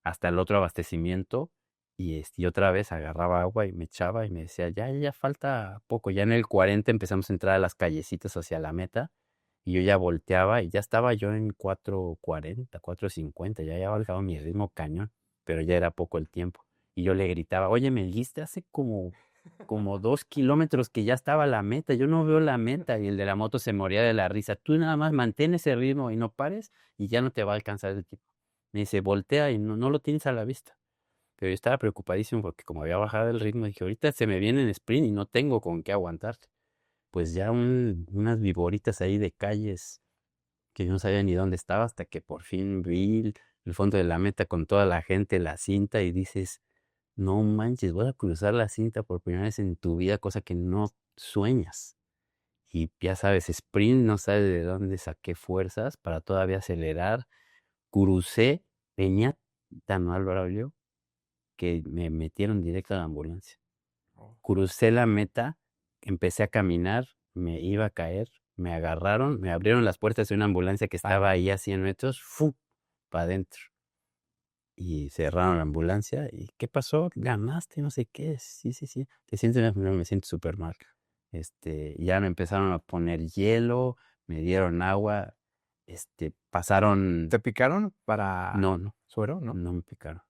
hasta el otro abastecimiento y otra vez agarraba agua y me echaba y me decía, ya falta poco. Ya en el 40 empezamos a entrar a las callecitas hacia la meta y yo ya volteaba y ya estaba yo en 4:40, 4:50, ya había bajado mi ritmo cañón, pero ya era poco el tiempo. Y yo le gritaba, oye, me dijiste hace como 2 kilómetros que ya estaba la meta, yo no veo la meta. Y el de la moto se moría de la risa. Tú nada más mantén ese ritmo y no pares y ya no te va a alcanzar el tipo. Me dice, voltea y no lo tienes a la vista. Pero yo estaba preocupadísimo porque como había bajado el ritmo, dije, ahorita se me viene en sprint y no tengo con qué aguantarte. Pues ya unas viboritas ahí de calles que yo no sabía ni dónde estaba hasta que por fin vi el fondo de la meta con toda la gente, la cinta y dices, no manches, voy a cruzar la cinta por primera vez en tu vida, cosa que no sueñas. Y ya sabes, sprint, no sabes de dónde saqué fuerzas para todavía acelerar. Crucé, venía tan mal yo que me metieron directo a la ambulancia. Oh. Crucé la meta, empecé a caminar, me iba a caer, me agarraron, me abrieron las puertas de una ambulancia que estaba ahí a 100 metros, ¡fu! Para adentro. Y cerraron la ambulancia. ¿Y qué pasó? ¿Ganaste? No sé qué. Sí, sí, sí. ¿Te sientes mal? No, me siento súper mal. Ya me empezaron a poner hielo, me dieron agua, pasaron. ¿Te picaron para No, no, suero, no? no me picaron.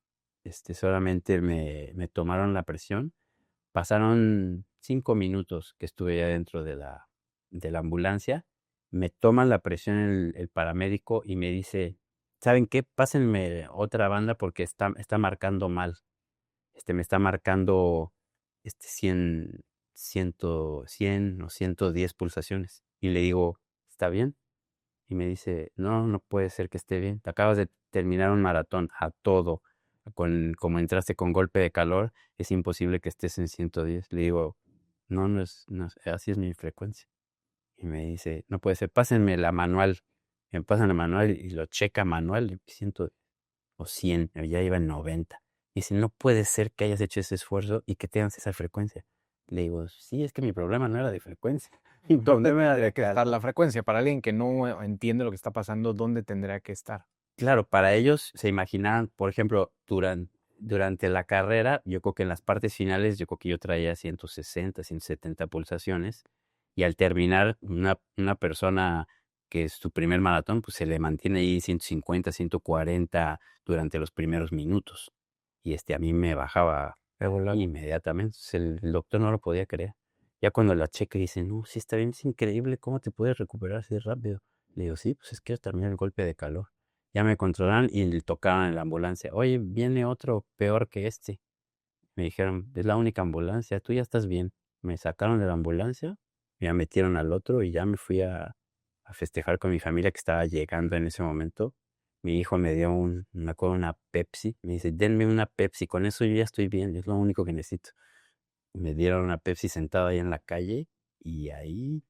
Solamente me tomaron la presión. Pasaron 5 minutos que estuve ya dentro de la ambulancia. Me toman la presión el paramédico y me dice, ¿saben qué? Pásenme otra banda porque está marcando mal. Me está marcando 100, 100 o 110 pulsaciones. Y le digo, ¿está bien? Y me dice, no, no puede ser que esté bien. Te acabas de terminar un maratón a todo. Como entraste con golpe de calor, es imposible que estés en 110. Le digo, no, así es mi frecuencia. Y me dice, no puede ser, pásenme la manual. Me pasan la manual y lo checa manual, y 100 o 100, ya iba en 90. Y dice, no puede ser que hayas hecho ese esfuerzo y que tengas esa frecuencia. Le digo, sí, es que mi problema no era de frecuencia. Mi ¿Dónde problema era tendría que estar de. la frecuencia? Para alguien que no entiende lo que está pasando, ¿dónde tendría que estar? Claro, para ellos se imaginaban, por ejemplo, durante la carrera, yo creo que en las partes finales, yo creo que yo traía 160, 170 pulsaciones, y al terminar, una persona que es su primer maratón, pues se le mantiene ahí 150, 140 durante los primeros minutos. Y a mí me bajaba Regular. Inmediatamente. El doctor no lo podía creer. Ya cuando la checa dice, no, sí está bien, es increíble cómo te puedes recuperar así rápido. Le digo, sí, pues es que terminar el golpe de calor. Ya me controlaron y le tocaban en la ambulancia. Oye, viene otro peor que este. Me dijeron, es la única ambulancia, tú ya estás bien. Me sacaron de la ambulancia, me metieron al otro y ya me fui a festejar con mi familia que estaba llegando en ese momento. Mi hijo me dio me acuerdo, una Pepsi. Me dice, denme una Pepsi, con eso yo ya estoy bien, es lo único que necesito. Me dieron una Pepsi sentado ahí en la calle y ahí,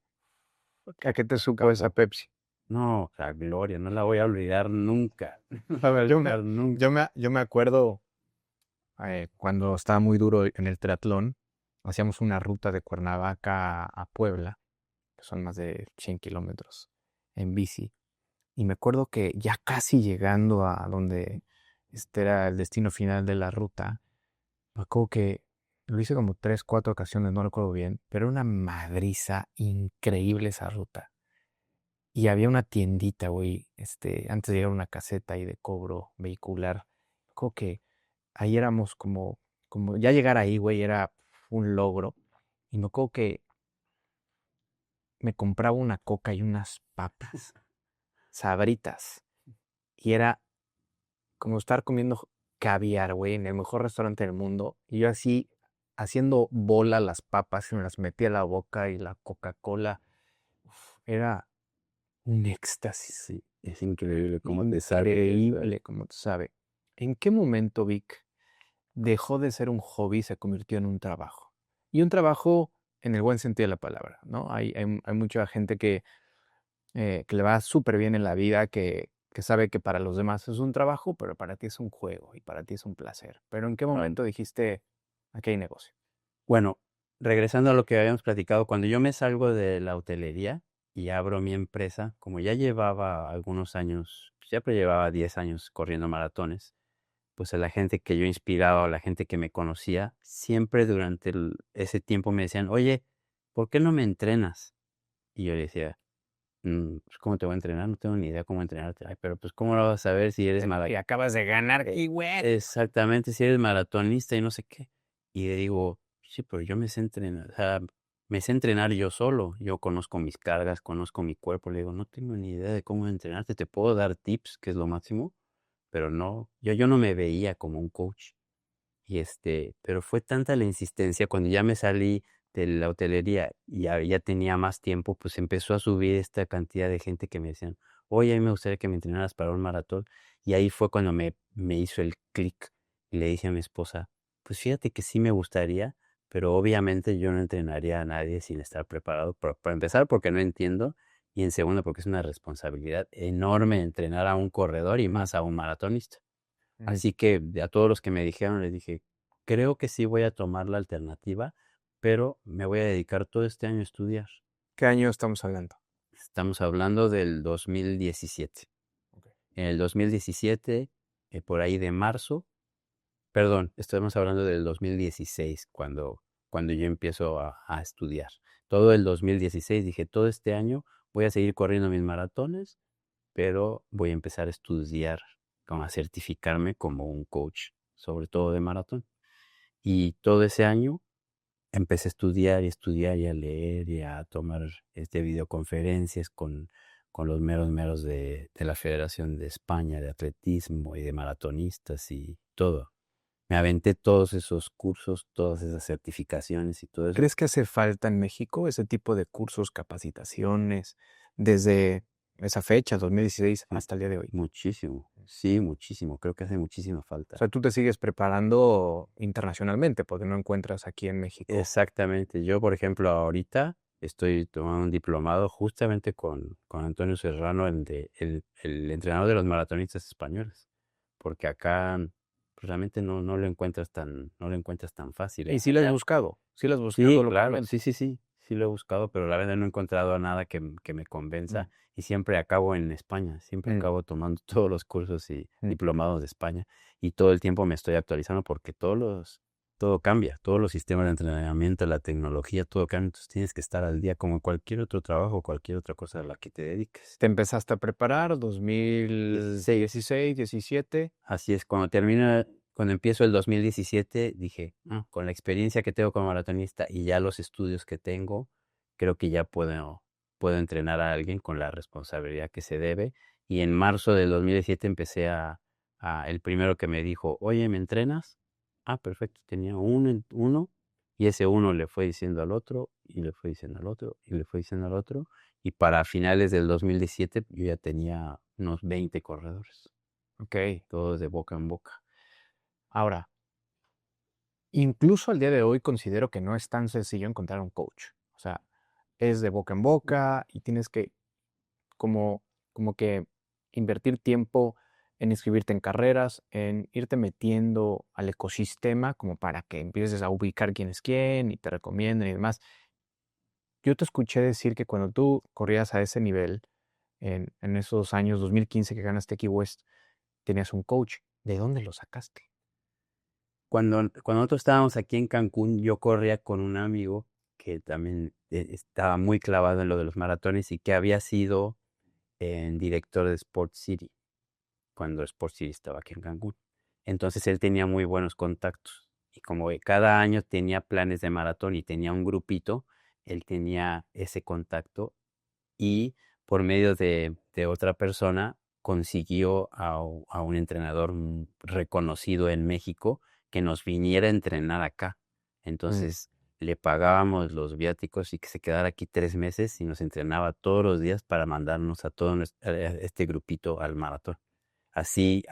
¿A qué te supo esa Pepsi? no, la gloria, no la voy a olvidar nunca. No la A voy a ver, olvidar nunca. yo me acuerdo cuando estaba muy duro en el triatlón, hacíamos una ruta de Cuernavaca a Puebla, que son más de 100 kilómetros en bici. Y me acuerdo que ya casi llegando a donde este era el destino final de la ruta, me acuerdo que lo hice como 3, 4 ocasiones, no recuerdo bien, pero era una madriza increíble esa ruta. Y había una tiendita, güey, antes de llegar a una caseta ahí de cobro vehicular. Creo que ahí éramos como ya llegar ahí, güey, era un logro. Y me acuerdo que me compraba una coca y unas papas sabritas. Y era como estar comiendo caviar, güey, en el mejor restaurante del mundo. Y yo así, haciendo bola las papas, y me las metía a la boca y la Coca-Cola. Era un éxtasis. Sí, es increíble cómo te sabe eso. Increíble, como tú sabes. ¿En qué momento, Vic, dejó de ser un hobby y se convirtió en un trabajo? Y un trabajo en el buen sentido de la palabra, ¿no? Hay mucha gente que le va súper bien en la vida, que sabe que para los demás es un trabajo, pero para ti es un juego y para ti es un placer. Pero ¿en qué momento dijiste, aquí hay negocio? Bueno, regresando a lo que habíamos platicado, cuando yo me salgo de la hotelería y abro mi empresa, como ya llevaba algunos años, siempre llevaba 10 años corriendo maratones, pues a la gente que yo inspiraba o la gente que me conocía, siempre durante ese tiempo me decían, oye, ¿por qué no me entrenas? Y yo le decía, pues, ¿cómo te voy a entrenar? No tengo ni idea cómo entrenarte. Ay, pero pues, ¿cómo lo vas a saber si eres Y acabas de ganar, y güey. Exactamente, si eres maratonista y no sé qué. Y le digo, sí, pero yo me sé entrenar, o sea, me sé entrenar yo solo. Yo conozco mis cargas, conozco mi cuerpo. Le digo, no tengo ni idea de cómo entrenarte. Te puedo dar tips, que es lo máximo, pero no, yo no me veía como un coach. Y pero fue tanta la insistencia cuando ya me salí de la hotelería y ya tenía más tiempo, pues empezó a subir esta cantidad de gente que me decían, oye, a mí me gustaría que me entrenaras para un maratón. Y ahí fue cuando me hizo el clic y le dije a mi esposa, pues fíjate que sí me gustaría, pero obviamente yo no entrenaría a nadie sin estar preparado, para empezar porque no entiendo y en segundo porque es una responsabilidad enorme entrenar a un corredor y más a un maratonista. Así que a todos los que me dijeron, les dije, creo que sí voy a tomar la alternativa, pero me voy a dedicar todo este año a estudiar. ¿Qué año estamos hablando? Estamos hablando del 2017. Ok. En el 2017, por ahí de marzo, perdón, estamos hablando del 2016, cuando yo empiezo a estudiar. Todo el 2016 dije, todo este año voy a seguir corriendo mis maratones, pero voy a empezar a estudiar, como a certificarme como un coach, sobre todo de maratón. Y todo ese año empecé a estudiar y a leer y a tomar videoconferencias con los meros de la Federación de España de Atletismo y de maratonistas y todo. Me aventé todos esos cursos, todas esas certificaciones y todo eso. ¿Crees que hace falta en México ese tipo de cursos, capacitaciones, desde esa fecha, 2016, Sí, hasta el día de hoy? muchísimo, sí, muchísimo. Creo que hace muchísima O falta. sea, tú te sigues preparando internacionalmente porque no encuentras aquí en México. Exactamente. Yo, por ejemplo, ahorita estoy tomando un diplomado justamente con Antonio Serrano, el entrenador de los maratonistas españoles, porque acá pues, realmente no lo encuentras no lo encuentras tan fácil. Y sí lo has buscado, sí lo has buscado Sí, claro, localmente. sí lo he buscado, pero la verdad no he encontrado nada que me Mm, convenza y siempre acabo en España, siempre mm, acabo tomando todos los cursos y mm. diplomados de España y todo el tiempo me estoy actualizando porque todo cambia, todos los sistemas de entrenamiento, la tecnología, todo cambia, entonces tienes que estar al día como en cualquier otro trabajo, cualquier otra cosa a la que te dediques. Te empezaste a preparar 16. 2016, 17. Así es, cuando termina cuando empiezo el 2017 dije, con la experiencia que tengo como maratonista y ya los estudios que tengo, creo que ya puedo entrenar a alguien con la responsabilidad que se debe. Y en marzo del 2017 empecé el primero que me dijo, oye, ¿me entrenas? Perfecto, tenía uno, y ese uno le fue diciendo al otro, y le fue diciendo al otro, y le fue diciendo al otro. Y para finales del 2017 yo ya tenía unos 20 corredores, Ok. todos de boca en boca. Ahora, incluso al día de hoy considero que no es tan sencillo encontrar un coach. O sea, es de boca en boca y tienes que como, como que invertir tiempo en inscribirte en carreras, en irte metiendo al ecosistema como para que empieces a ubicar quién es quién y te recomienden y demás. Yo te escuché decir que cuando tú corrías a ese nivel, en esos años 2015 que ganaste Key West, tenías un coach. ¿De dónde lo sacaste? Cuando nosotros estábamos aquí en Cancún, yo corría con un amigo que también estaba muy clavado en lo de los maratones y que había sido director de Sport City, cuando Sport City estaba aquí en Cancún. Entonces él tenía muy buenos contactos y como cada año tenía planes de maratón y tenía un grupito, él tenía ese contacto y por medio de otra persona consiguió a un entrenador reconocido en México que nos viniera a entrenar acá. Mm. Entonces le pagábamos los viáticos y que se quedara aquí 3 meses y nos entrenaba todos los días para mandarnos a todo este grupito al maratón. Así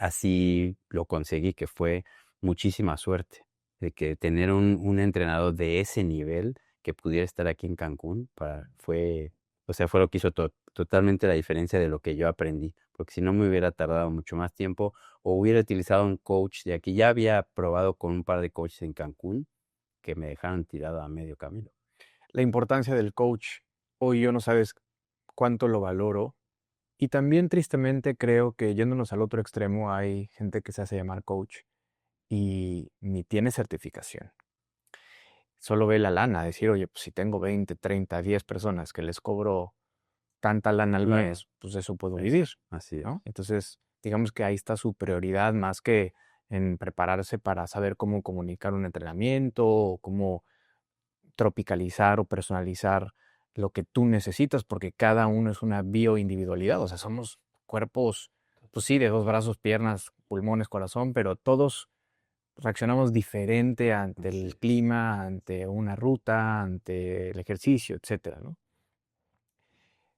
lo conseguí, que fue muchísima suerte de que tener un entrenador de ese nivel que pudiera estar aquí en Cancún fue lo que hizo totalmente la diferencia de lo que yo aprendí, porque si no me hubiera tardado mucho más tiempo o hubiera utilizado un coach de aquí. Ya había probado con un par de coaches en Cancún que me dejaron tirado a medio camino. La importancia del coach, hoy yo no sabes cuánto lo valoro. Y también tristemente creo que yéndonos al otro extremo hay gente que se hace llamar coach y ni tiene certificación. Solo ve la lana, decir, oye, pues si tengo 20, 30, 10 personas que les cobro tanta lana al Claro, mes, pues de eso puedo vivir, eso, así es. ¿no? Entonces, digamos que ahí está su prioridad más que en prepararse para saber cómo comunicar un entrenamiento o cómo tropicalizar o personalizar lo que tú necesitas, porque cada uno es una bioindividualidad, o sea, somos cuerpos, pues sí, de 2 brazos, piernas, pulmones, corazón, pero todos reaccionamos diferente ante Así el es. clima, ante una ruta, ante el ejercicio, etcétera, ¿no?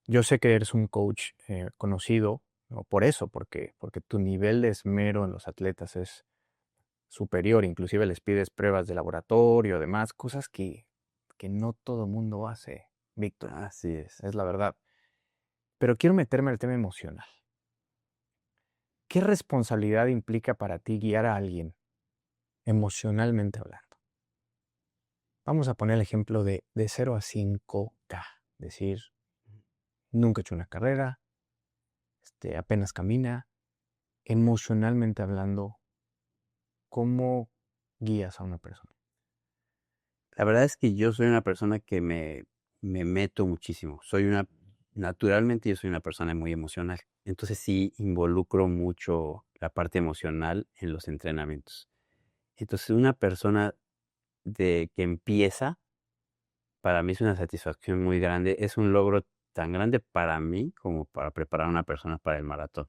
Yo sé que eres un coach conocido, ¿no? Por eso, porque tu nivel de esmero en los atletas es superior, inclusive les pides pruebas de laboratorio, demás, cosas que no todo mundo hace, Víctor, Así es. es la verdad. Pero quiero meterme al tema emocional. ¿Qué responsabilidad implica para ti guiar a alguien emocionalmente hablando? Vamos a poner el ejemplo de 0 a 5K, decir, nunca he hecho una carrera, apenas camina, emocionalmente hablando, ¿cómo guías a una persona? La verdad es que yo soy una persona que me meto muchísimo. Naturalmente yo soy una persona muy emocional. Entonces sí involucro mucho la parte emocional en los entrenamientos. Entonces una persona que empieza, para mí es una satisfacción muy grande. Es un logro tan grande para mí como para preparar a una persona para el maratón.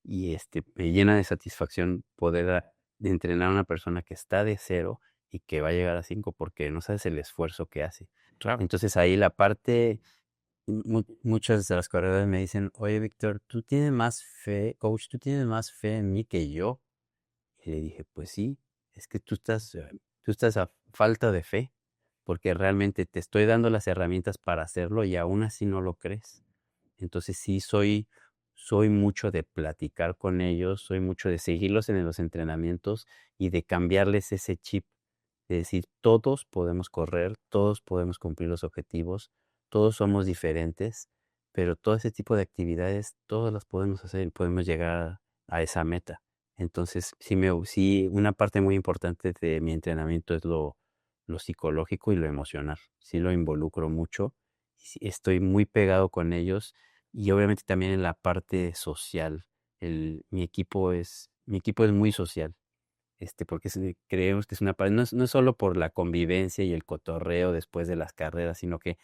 Y me llena de satisfacción poder de entrenar a una persona que está de cero y que va a llegar a 5 porque no sabes el esfuerzo que hace. Claro. Entonces ahí la parte, muchas de las corredoras me dicen, oye Víctor, tú tienes más fe, coach, tú tienes más fe en mí que yo. Y le dije, pues sí, es que tú estás a falta de fe, porque realmente te estoy dando las herramientas para hacerlo y aún así no lo crees. Entonces sí, soy mucho de platicar con ellos, soy mucho de seguirlos en los entrenamientos y de cambiarles ese chip, de decir, todos podemos correr, todos podemos cumplir los objetivos, todos somos diferentes, pero todo ese tipo de actividades, todas las podemos hacer y podemos llegar a esa meta. Entonces, sí, una parte muy importante de mi entrenamiento es lo psicológico y lo emocional. Sí lo involucro mucho, sí estoy muy pegado con ellos y obviamente también en la parte social. Mi equipo es muy social. porque creemos que es una pareja, no es solo por la convivencia y el cotorreo después de las carreras, sino que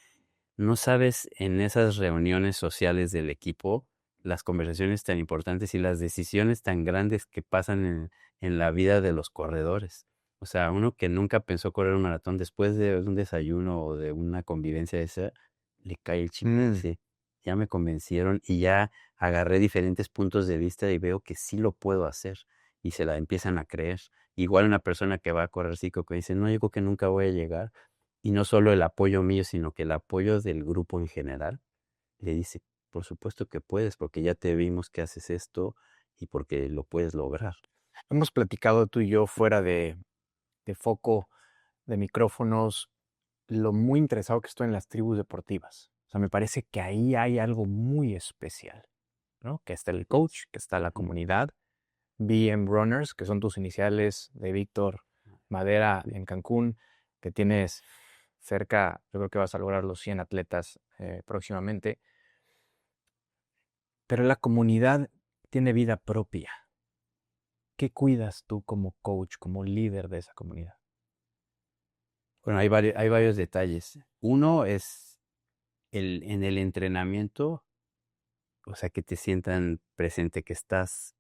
no sabes en esas reuniones sociales del equipo las conversaciones tan importantes y las decisiones tan grandes que pasan en la vida de los corredores. O sea, uno que nunca pensó correr un maratón después de un desayuno o de una convivencia esa, le cae el chip y Mm. dice, ya me convencieron y ya agarré diferentes puntos de vista y veo que sí lo puedo hacer y se la empiezan a creer. Igual una persona que va a correr ciclo que dice, no, yo creo que nunca voy a llegar y no solo el apoyo mío, sino que el apoyo del grupo en general, le dice, por supuesto que puedes, porque ya te vimos que haces esto y porque lo puedes lograr. Hemos platicado tú y yo fuera de foco, de micrófonos, lo muy interesado que estoy en las tribus deportivas. O sea, me parece que ahí hay algo muy especial, ¿no? Que está el coach, que está la Ujú. comunidad, BM Runners, que son tus iniciales de Víctor Madera en Cancún, que tienes cerca, yo creo que vas a lograr los 100 atletas próximamente, pero la comunidad tiene vida propia. ¿Qué cuidas tú como coach, como líder de esa comunidad? Bueno, hay varios detalles. Uno es en el entrenamiento, o sea, que te sientan presente, que estás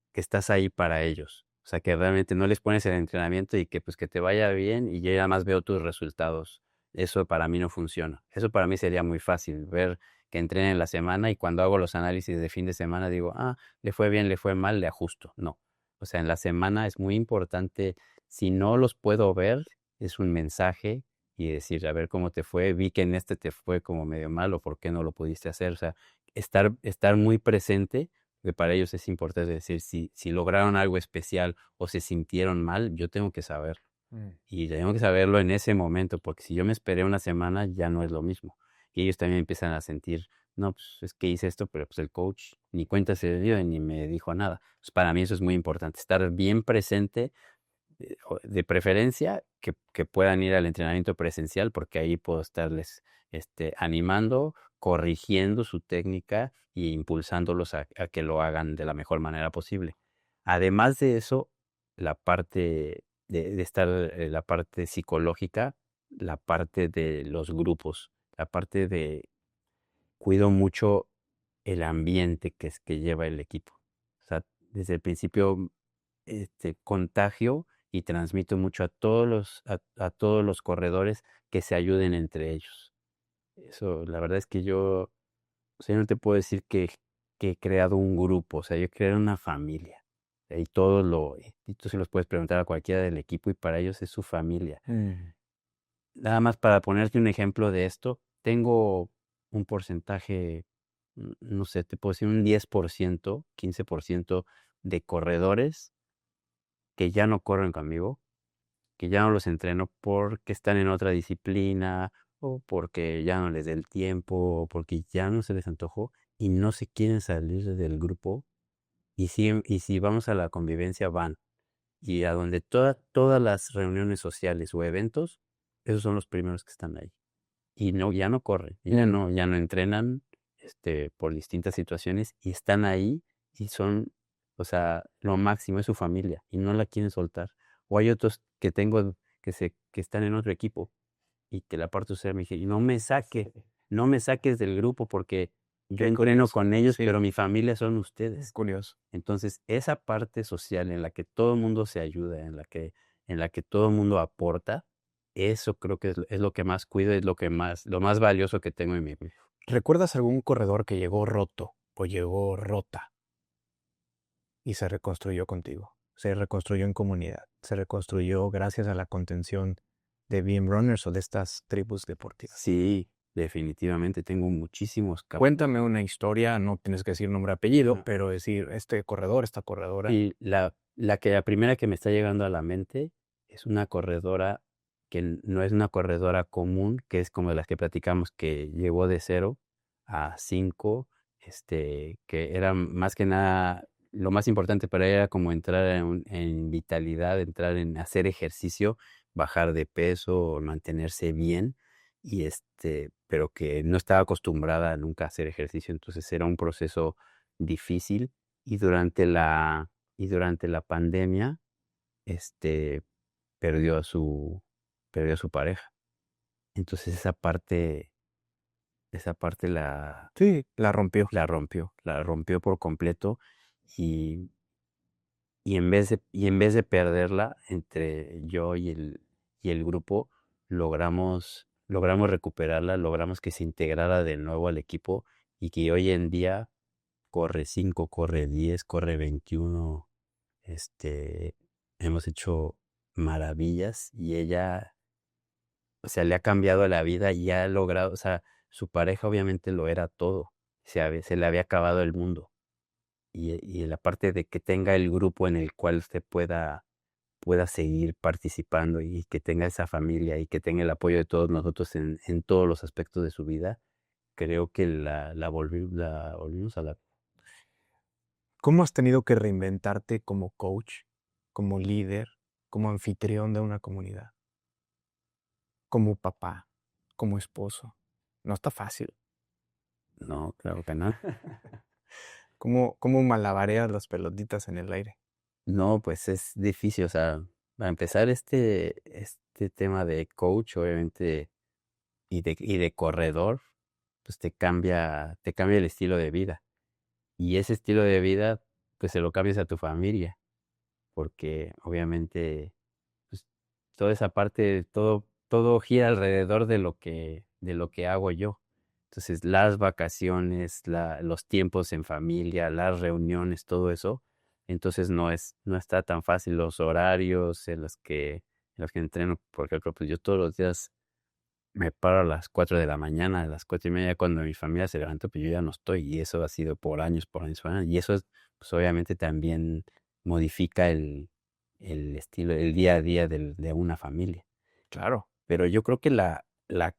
ahí para ellos. O sea, que realmente no les pones el entrenamiento y que pues que te vaya bien y yo nada más veo tus resultados. Eso para mí no funciona. Eso para mí sería muy fácil, ver que entrenen la semana y cuando hago los análisis de fin de semana digo, le fue bien, le fue mal, le ajusto. No. O sea, en la semana es muy importante, si no los puedo ver, es un mensaje y decir, a ver cómo te fue, vi que en este te fue como medio mal o por qué no lo pudiste hacer. O sea, estar muy presente, que para ellos es importante decir, si lograron algo especial o se sintieron mal, yo tengo que saberlo. Mm. Y tengo que saberlo en ese momento, porque si yo me esperé una semana, ya no es lo mismo. Y ellos también empiezan a sentir, no, pues es que hice esto, pero pues el coach ni cuenta se dio ni me dijo nada. Pues para mí eso es muy importante, estar bien presente, de preferencia que puedan ir al entrenamiento presencial, porque ahí puedo estarles animando, corrigiendo su técnica e impulsándolos a que lo hagan de la mejor manera posible. Además de eso, la parte de estar, la parte psicológica, la parte de los grupos, la parte de cuido mucho el ambiente que lleva el equipo. O sea, desde el principio contagio y transmito mucho a todos los corredores que se ayuden entre ellos. Eso, la verdad es que yo, o sea, yo no te puedo decir que he creado un grupo, o sea, yo he creado una familia. Y y tú se los puedes preguntar a cualquiera del equipo y para ellos es su familia. Mm. Nada más para ponerte un ejemplo de esto, tengo un porcentaje, no sé, te puedo decir un 10%, 15% de corredores que ya no corren conmigo, que ya no los entreno porque están en otra disciplina o porque ya no les dé el tiempo o porque ya no se les antojó y no se quieren salir del grupo y si vamos a la convivencia van y a donde todas las reuniones sociales o eventos, esos son los primeros que están ahí. Y no, ya no corren, ya no entrenan, por distintas situaciones y están ahí y son, o sea, lo máximo es su familia y no la quieren soltar. O hay otros que tengo que están en otro equipo y que la parte social me dije, y no me saques del grupo porque yo Qué entreno curioso. con ellos, Sí, pero mi familia son qué ustedes. curioso. Entonces, esa parte social en la que todo el mundo se ayuda, en la que todo el mundo aporta, eso creo que es lo que más cuido, es lo más valioso que tengo en mi vida. ¿Recuerdas algún corredor que llegó roto o llegó rota y se reconstruyó contigo? Se reconstruyó en comunidad, se reconstruyó gracias a la contención de BM Runners o de estas tribus deportivas. Sí, definitivamente tengo muchísimos Cuéntame una historia, no tienes que decir nombre, apellido, Ajá. pero decir este corredor, esta corredora. Y la primera que me está llegando a la mente es una corredora que no es una corredora común, que es como de las que platicamos, que llegó de 0 a 5, que era más que nada, lo más importante para ella era como entrar en vitalidad, entrar en hacer ejercicio, bajar de peso, mantenerse bien, pero que no estaba acostumbrada nunca a hacer ejercicio, entonces era un proceso difícil y durante la pandemia, este, perdió a su, perdió a su pareja. Entonces esa parte Sí, la rompió. la rompió por completo y, y en vez de perderla entre yo y el grupo, logramos recuperarla, logramos que se integrara de nuevo al equipo y que hoy en día corre 5 corre 10 corre 21. Este, hemos hecho maravillas y ella, o sea, le ha cambiado la vida y ha logrado, o sea, su pareja obviamente lo era todo, se le había acabado el mundo. Y la parte de que tenga el grupo en el cual usted pueda seguir participando y que tenga esa familia y que tenga el apoyo de todos nosotros en todos los aspectos de su vida, creo que la volvimos a la... ¿Cómo has tenido que reinventarte como coach, como líder, como anfitrión de una comunidad, como papá, como esposo? No está fácil. No, claro que no. ¿Cómo malabareas las pelotitas en el aire? No, pues es difícil, o sea, para empezar este tema de coach, obviamente, y de corredor, pues te cambia el estilo de vida. Y ese estilo de vida, pues se lo cambias a tu familia, porque obviamente, pues toda esa parte, todo gira alrededor de lo que hago yo. Entonces, las vacaciones, los tiempos en familia, las reuniones, todo eso, entonces no está tan fácil los horarios en los que entreno, por ejemplo, pues yo todos los días me paro a las 4 de la mañana, a las 4:30 cuando mi familia se levanta, pues yo ya no estoy, y eso ha sido por años, por años, por años, y eso pues obviamente también modifica el estilo, el día a día de una familia. Claro. Pero yo creo que la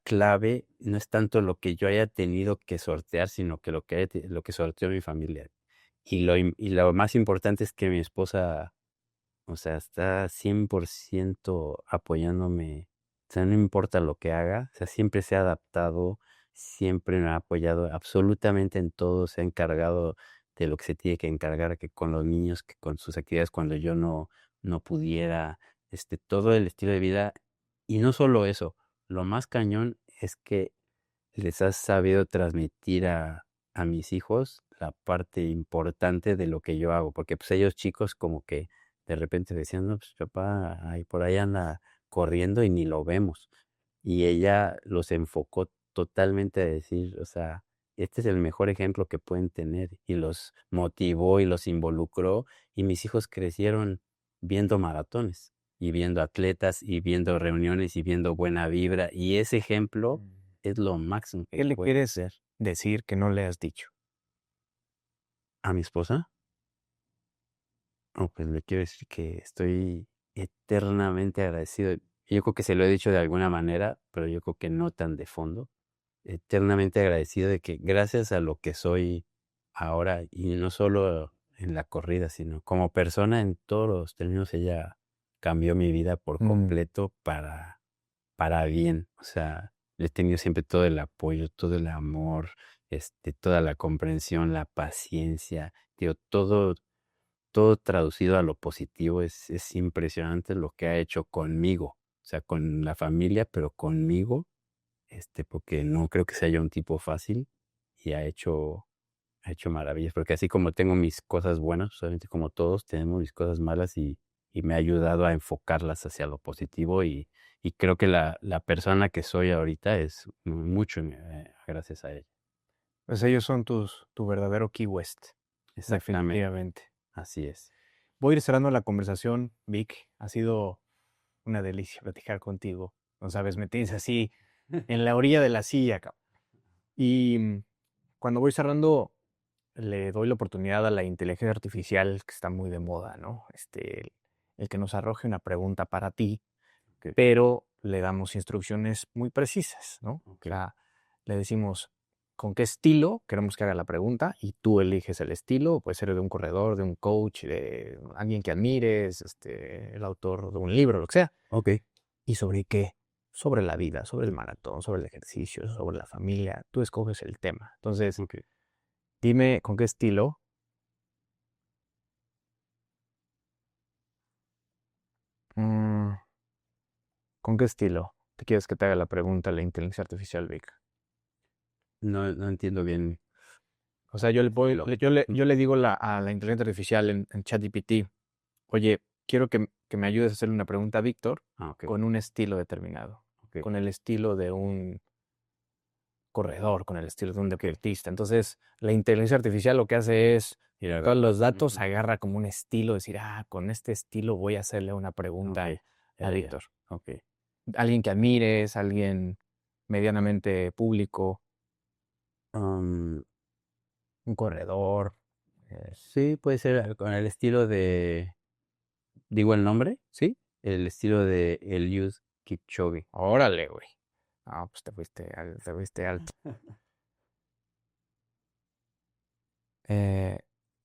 clave no es tanto lo que yo haya tenido que sortear, sino que lo que sorteó mi familia. Y lo más importante es que mi esposa, o sea, está 100% apoyándome. O sea, no importa lo que haga, o sea, siempre se ha adaptado, siempre me ha apoyado absolutamente en todo, se ha encargado de lo que se tiene que encargar, que con los niños, que con sus actividades cuando yo no pudiera, todo el estilo de vida. Y no solo eso, lo más cañón es que les has sabido transmitir a mis hijos la parte importante de lo que yo hago, porque pues ellos chicos como que de repente decían, no, pues papá, ahí por ahí anda corriendo y ni lo vemos. Y ella los enfocó totalmente a decir, o sea, este es el mejor ejemplo que pueden tener. Y los motivó y los involucró. Y mis hijos crecieron viendo maratones y viendo atletas y viendo reuniones y viendo buena vibra. Y ese ejemplo es lo máximo que ¿Qué le puede quieres ser. decir que no le has dicho? ¿A mi esposa? Oh, pues le quiero decir que estoy eternamente agradecido. Yo creo que se lo he dicho de alguna manera, pero yo creo que no tan de fondo. Eternamente agradecido de que gracias a lo que soy ahora, y no solo en la corrida, sino como persona en todos los términos, ella cambió mi vida por Mm, completo para bien. O sea, le he tenido siempre todo el apoyo, todo el amor, toda la comprensión, la paciencia, digo, todo traducido a lo positivo. Es impresionante lo que ha hecho conmigo, o sea, con la familia, pero conmigo, porque no creo que sea yo un tipo fácil y ha hecho maravillas, porque así como tengo mis cosas buenas, solamente como todos tenemos mis cosas malas y me ha ayudado a enfocarlas hacia lo positivo y creo que la persona que soy ahorita es mucho gracias a ella. pues ellos son tu verdadero Key West, Exactamente, definitivamente. así es. Voy a ir cerrando la conversación, Vic. Ha sido una delicia platicar contigo. No sabes, me tienes así en la orilla de la silla, cabrón. Y cuando voy cerrando, le doy la oportunidad a la inteligencia artificial que está muy de moda, ¿no? El que nos arroje una pregunta para ti, Ok, pero le damos instrucciones muy precisas, ¿no? O ok, sea, le decimos con qué estilo queremos que haga la pregunta y tú eliges el estilo, puede ser de un corredor, de un coach, de alguien que admires, el autor de un libro, lo que sea. ok, ¿Y sobre qué? Sobre la vida, sobre el maratón, sobre el ejercicio, sobre la familia. Tú escoges el tema. Entonces, ok. dime con qué estilo. Mm, ¿Con qué estilo te quieres que te haga la pregunta la inteligencia artificial, Vic? No entiendo bien. O sea, yo le voy, Lo, yo le digo a la inteligencia artificial en ChatGPT, oye, quiero que me ayudes a hacerle una pregunta a Víctor ok, con un estilo determinado, ok, con el estilo de un corredor, con el estilo de un ok. deportista. Entonces, la inteligencia artificial lo que hace es, Ir a ver. todos los datos Ujú. agarra como un estilo, decir, con este estilo voy a hacerle una Ok, pregunta a ya. Víctor. Ok. Alguien que admires, alguien medianamente público, Um, un corredor, sí, puede ser con el estilo de, digo el nombre, ¿sí? el estilo de Eliud Kipchoge. Órale, güey. Ah, pues te fuiste alto. Eh,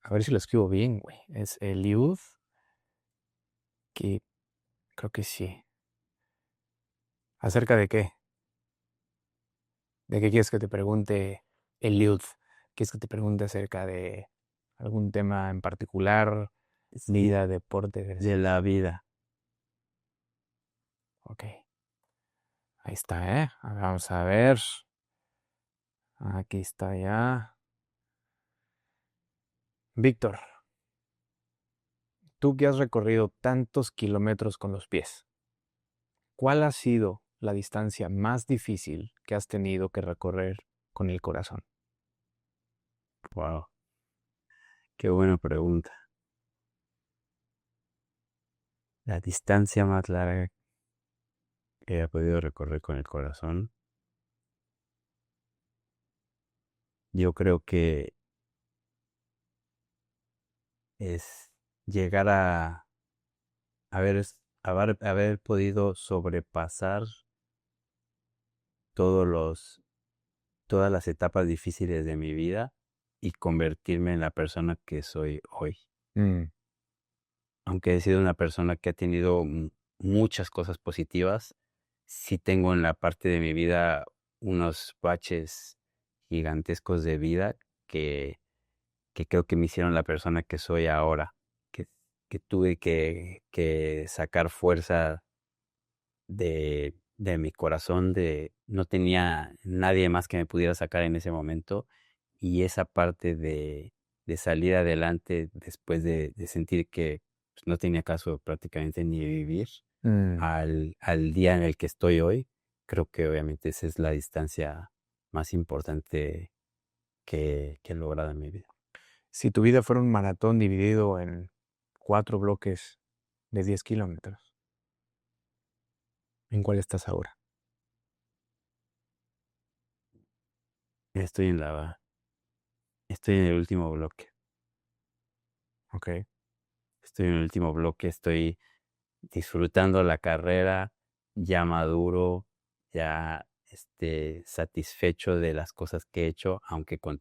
a ver si lo escribo bien, güey. Es Eliud, que creo que sí. ¿Acerca de qué? ¿De qué quieres que te pregunte Eliud? ¿Quieres que te pregunte acerca de algún tema en particular? Sí, Vida, deporte, de ejercicio. la vida. Ok, ahí está, ¿eh? Vamos a ver. Aquí está ya. Víctor, tú que has recorrido tantos kilómetros con los pies, ¿cuál ha sido la distancia más difícil que has tenido que recorrer con el corazón? Wow, qué buena pregunta. La distancia más larga que he podido recorrer con el corazón, yo creo que es llegar a haber podido sobrepasar todos los, todas las etapas difíciles de mi vida y convertirme en la persona que soy hoy. Mm, Aunque he sido una persona que ha tenido muchas cosas positivas, sí tengo en la parte de mi vida unos baches gigantescos de vida que, que creo que me hicieron la persona que soy ahora, que, que tuve que sacar fuerza de mi corazón, no tenía nadie más que me pudiera sacar en ese momento, y esa parte de salir adelante después de sentir que pues, no tenía caso prácticamente ni vivir mm. al día en el que estoy hoy, creo que obviamente esa es la distancia más importante que he logrado en mi vida. Si tu vida fuera un maratón dividido en 4 bloques de 10 kilómetros, ¿en cuál estás ahora? Estoy estoy en el último bloque, Ok. estoy en el último bloque, estoy disfrutando la carrera, ya maduro, ya satisfecho de las cosas que he hecho, aunque con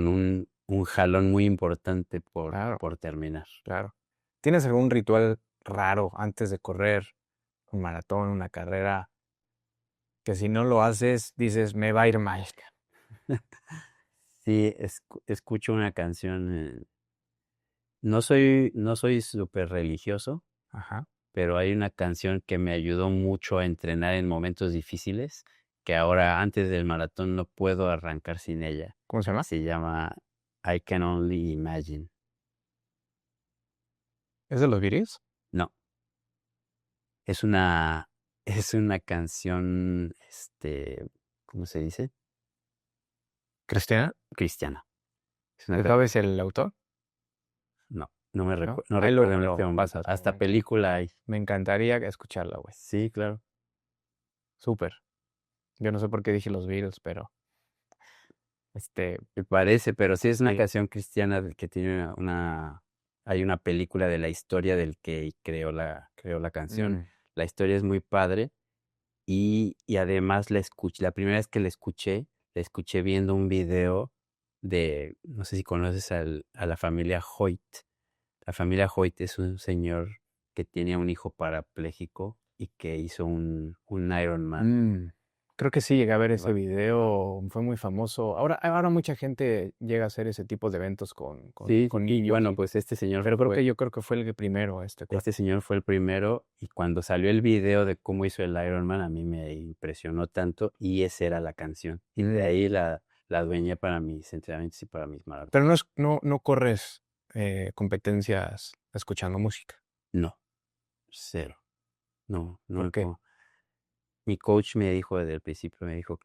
un jalón muy importante Claro, por terminar. claro. ¿Tienes algún ritual raro antes de correr un maratón, una carrera, que si no lo haces, dices, me va a ir mal? Sí, escucho una canción, no soy súper religioso, Ajá. pero hay una canción que me ayudó mucho a entrenar en momentos difíciles, que ahora antes del maratón no puedo arrancar sin ella. ¿Cómo se llama? Se llama I Can Only Imagine. ¿Es de los Beatles? No, es una, es una canción, ¿cómo se dice? ¿Cristiana? Cristiana. Es una ¿Te canción, sabes el autor? no ¿No? Ahí recuerdo en luego este lo momento. pasas. Hasta película hay. Me encantaría escucharla, güey. Sí, claro. Súper. Yo no sé por qué dije los Beatles, pero este, Me parece, pero sí es una sí. canción cristiana del que tiene hay una película de la historia del que creó la canción. Mm, La historia es muy padre y además la primera vez que la escuché viendo un video no sé si conoces a la familia Hoyt. La familia Hoyt es un señor que tenía un hijo parapléjico y que hizo un Ironman. mm, Creo que sí llegué a ver ese Va- video, fue muy famoso. Ahora mucha gente llega a hacer ese tipo de eventos Sí, con y niños, bueno, pues pero yo creo que fue el primero, este cuate. este señor fue el primero y cuando salió el video de cómo hizo el Ironman, a mí me impresionó tanto y esa era la canción. Y de Mm. ahí la adueñé para mis entrenamientos y para mis maratones. Pero no corres competencias escuchando música. No, cero. No, ¿Por no, qué? no. Mi coach me dijo desde el principio, me dijo,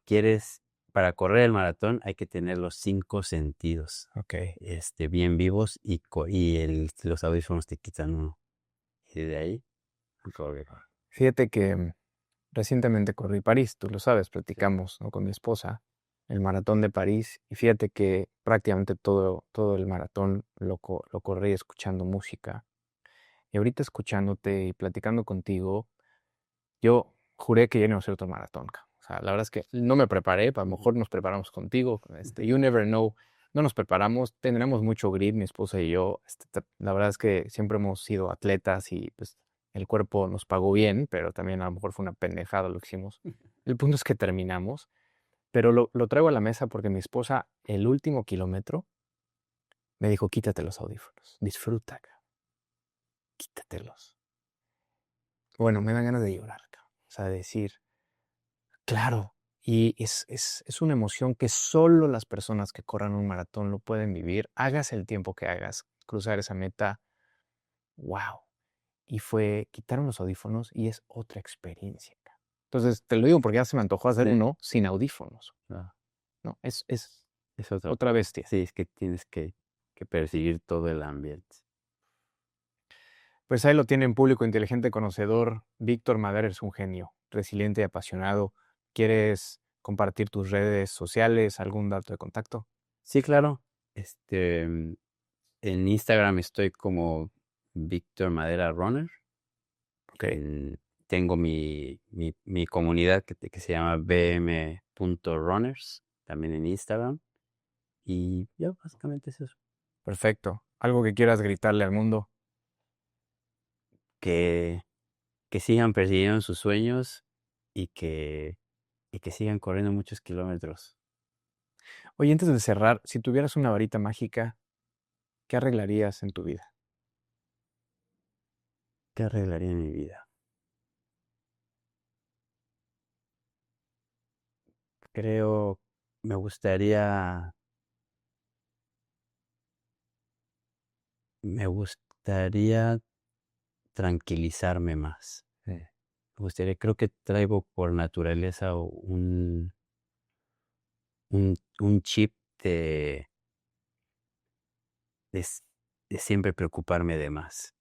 para correr el maratón hay que tener los 5 sentidos, Ok. bien vivos y los audífonos te quitan uno. Y de ahí, corre. Fíjate que recientemente corrí París, tú lo sabes, Sí. platicamos, ¿no? Con mi esposa, el maratón de París, y fíjate que prácticamente todo el maratón lo corrí escuchando música. Y ahorita escuchándote y platicando contigo, yo juré que ya no iba a ser otro maratón, O sea, la verdad es que no me preparé, a lo Ujú. mejor nos preparamos contigo, you never know, no nos preparamos, tendremos mucho grit, mi esposa y yo, la verdad es que siempre hemos sido atletas y pues el cuerpo nos pagó bien, pero también a lo mejor fue una pendejada lo que hicimos. El punto es que terminamos, pero lo traigo a la mesa porque mi esposa, el último kilómetro, me dijo, quítate los audífonos, disfruta, quítatelos. Bueno, me dan ganas de llorar, o sea, de decir, claro, y es una emoción que solo las personas que corran un maratón lo pueden vivir. Hagas el tiempo que hagas, cruzar esa meta, wow. Y fue, quitaron los audífonos y es otra experiencia. Entonces, te lo digo porque ya se me antojó hacer Sí. uno sin audífonos. Ah, No, es es otro. otra bestia. Sí, es que tienes que percibir todo el ambiente. Pues ahí lo tienen público inteligente, conocedor. Víctor Madera es un genio, resiliente y apasionado. ¿Quieres compartir tus redes sociales, algún dato de contacto? Sí, claro. En Instagram estoy como Víctor Madera Runner. Ok. Tengo mi comunidad que se llama bm.runners, también en Instagram. Y ya, básicamente es eso. Perfecto. ¿Algo que quieras gritarle al mundo? Que, que sigan persiguiendo sus sueños y que sigan corriendo muchos kilómetros. Oye, antes de cerrar, si tuvieras una varita mágica, ¿qué arreglarías en tu vida? ¿Qué arreglaría en mi vida? Creo, me gustaría, me gustaría tranquilizarme más. Me gustaría, creo que traigo por naturaleza un chip de, de, s- de siempre preocuparme de más.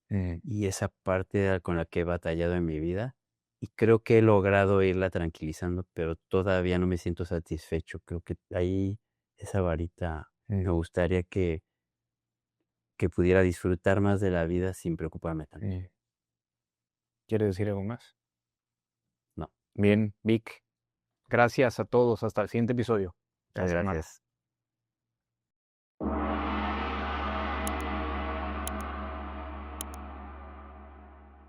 Y esa parte con la que he batallado en mi vida, y creo que he logrado irla tranquilizando, pero todavía no me siento satisfecho. Creo que ahí esa varita me gustaría que pudiera disfrutar más de la vida sin preocuparme tanto. ¿Quieres decir algo más? No, Bien, Vic, gracias a todos. Hasta el siguiente episodio. muchas Cada semana. gracias.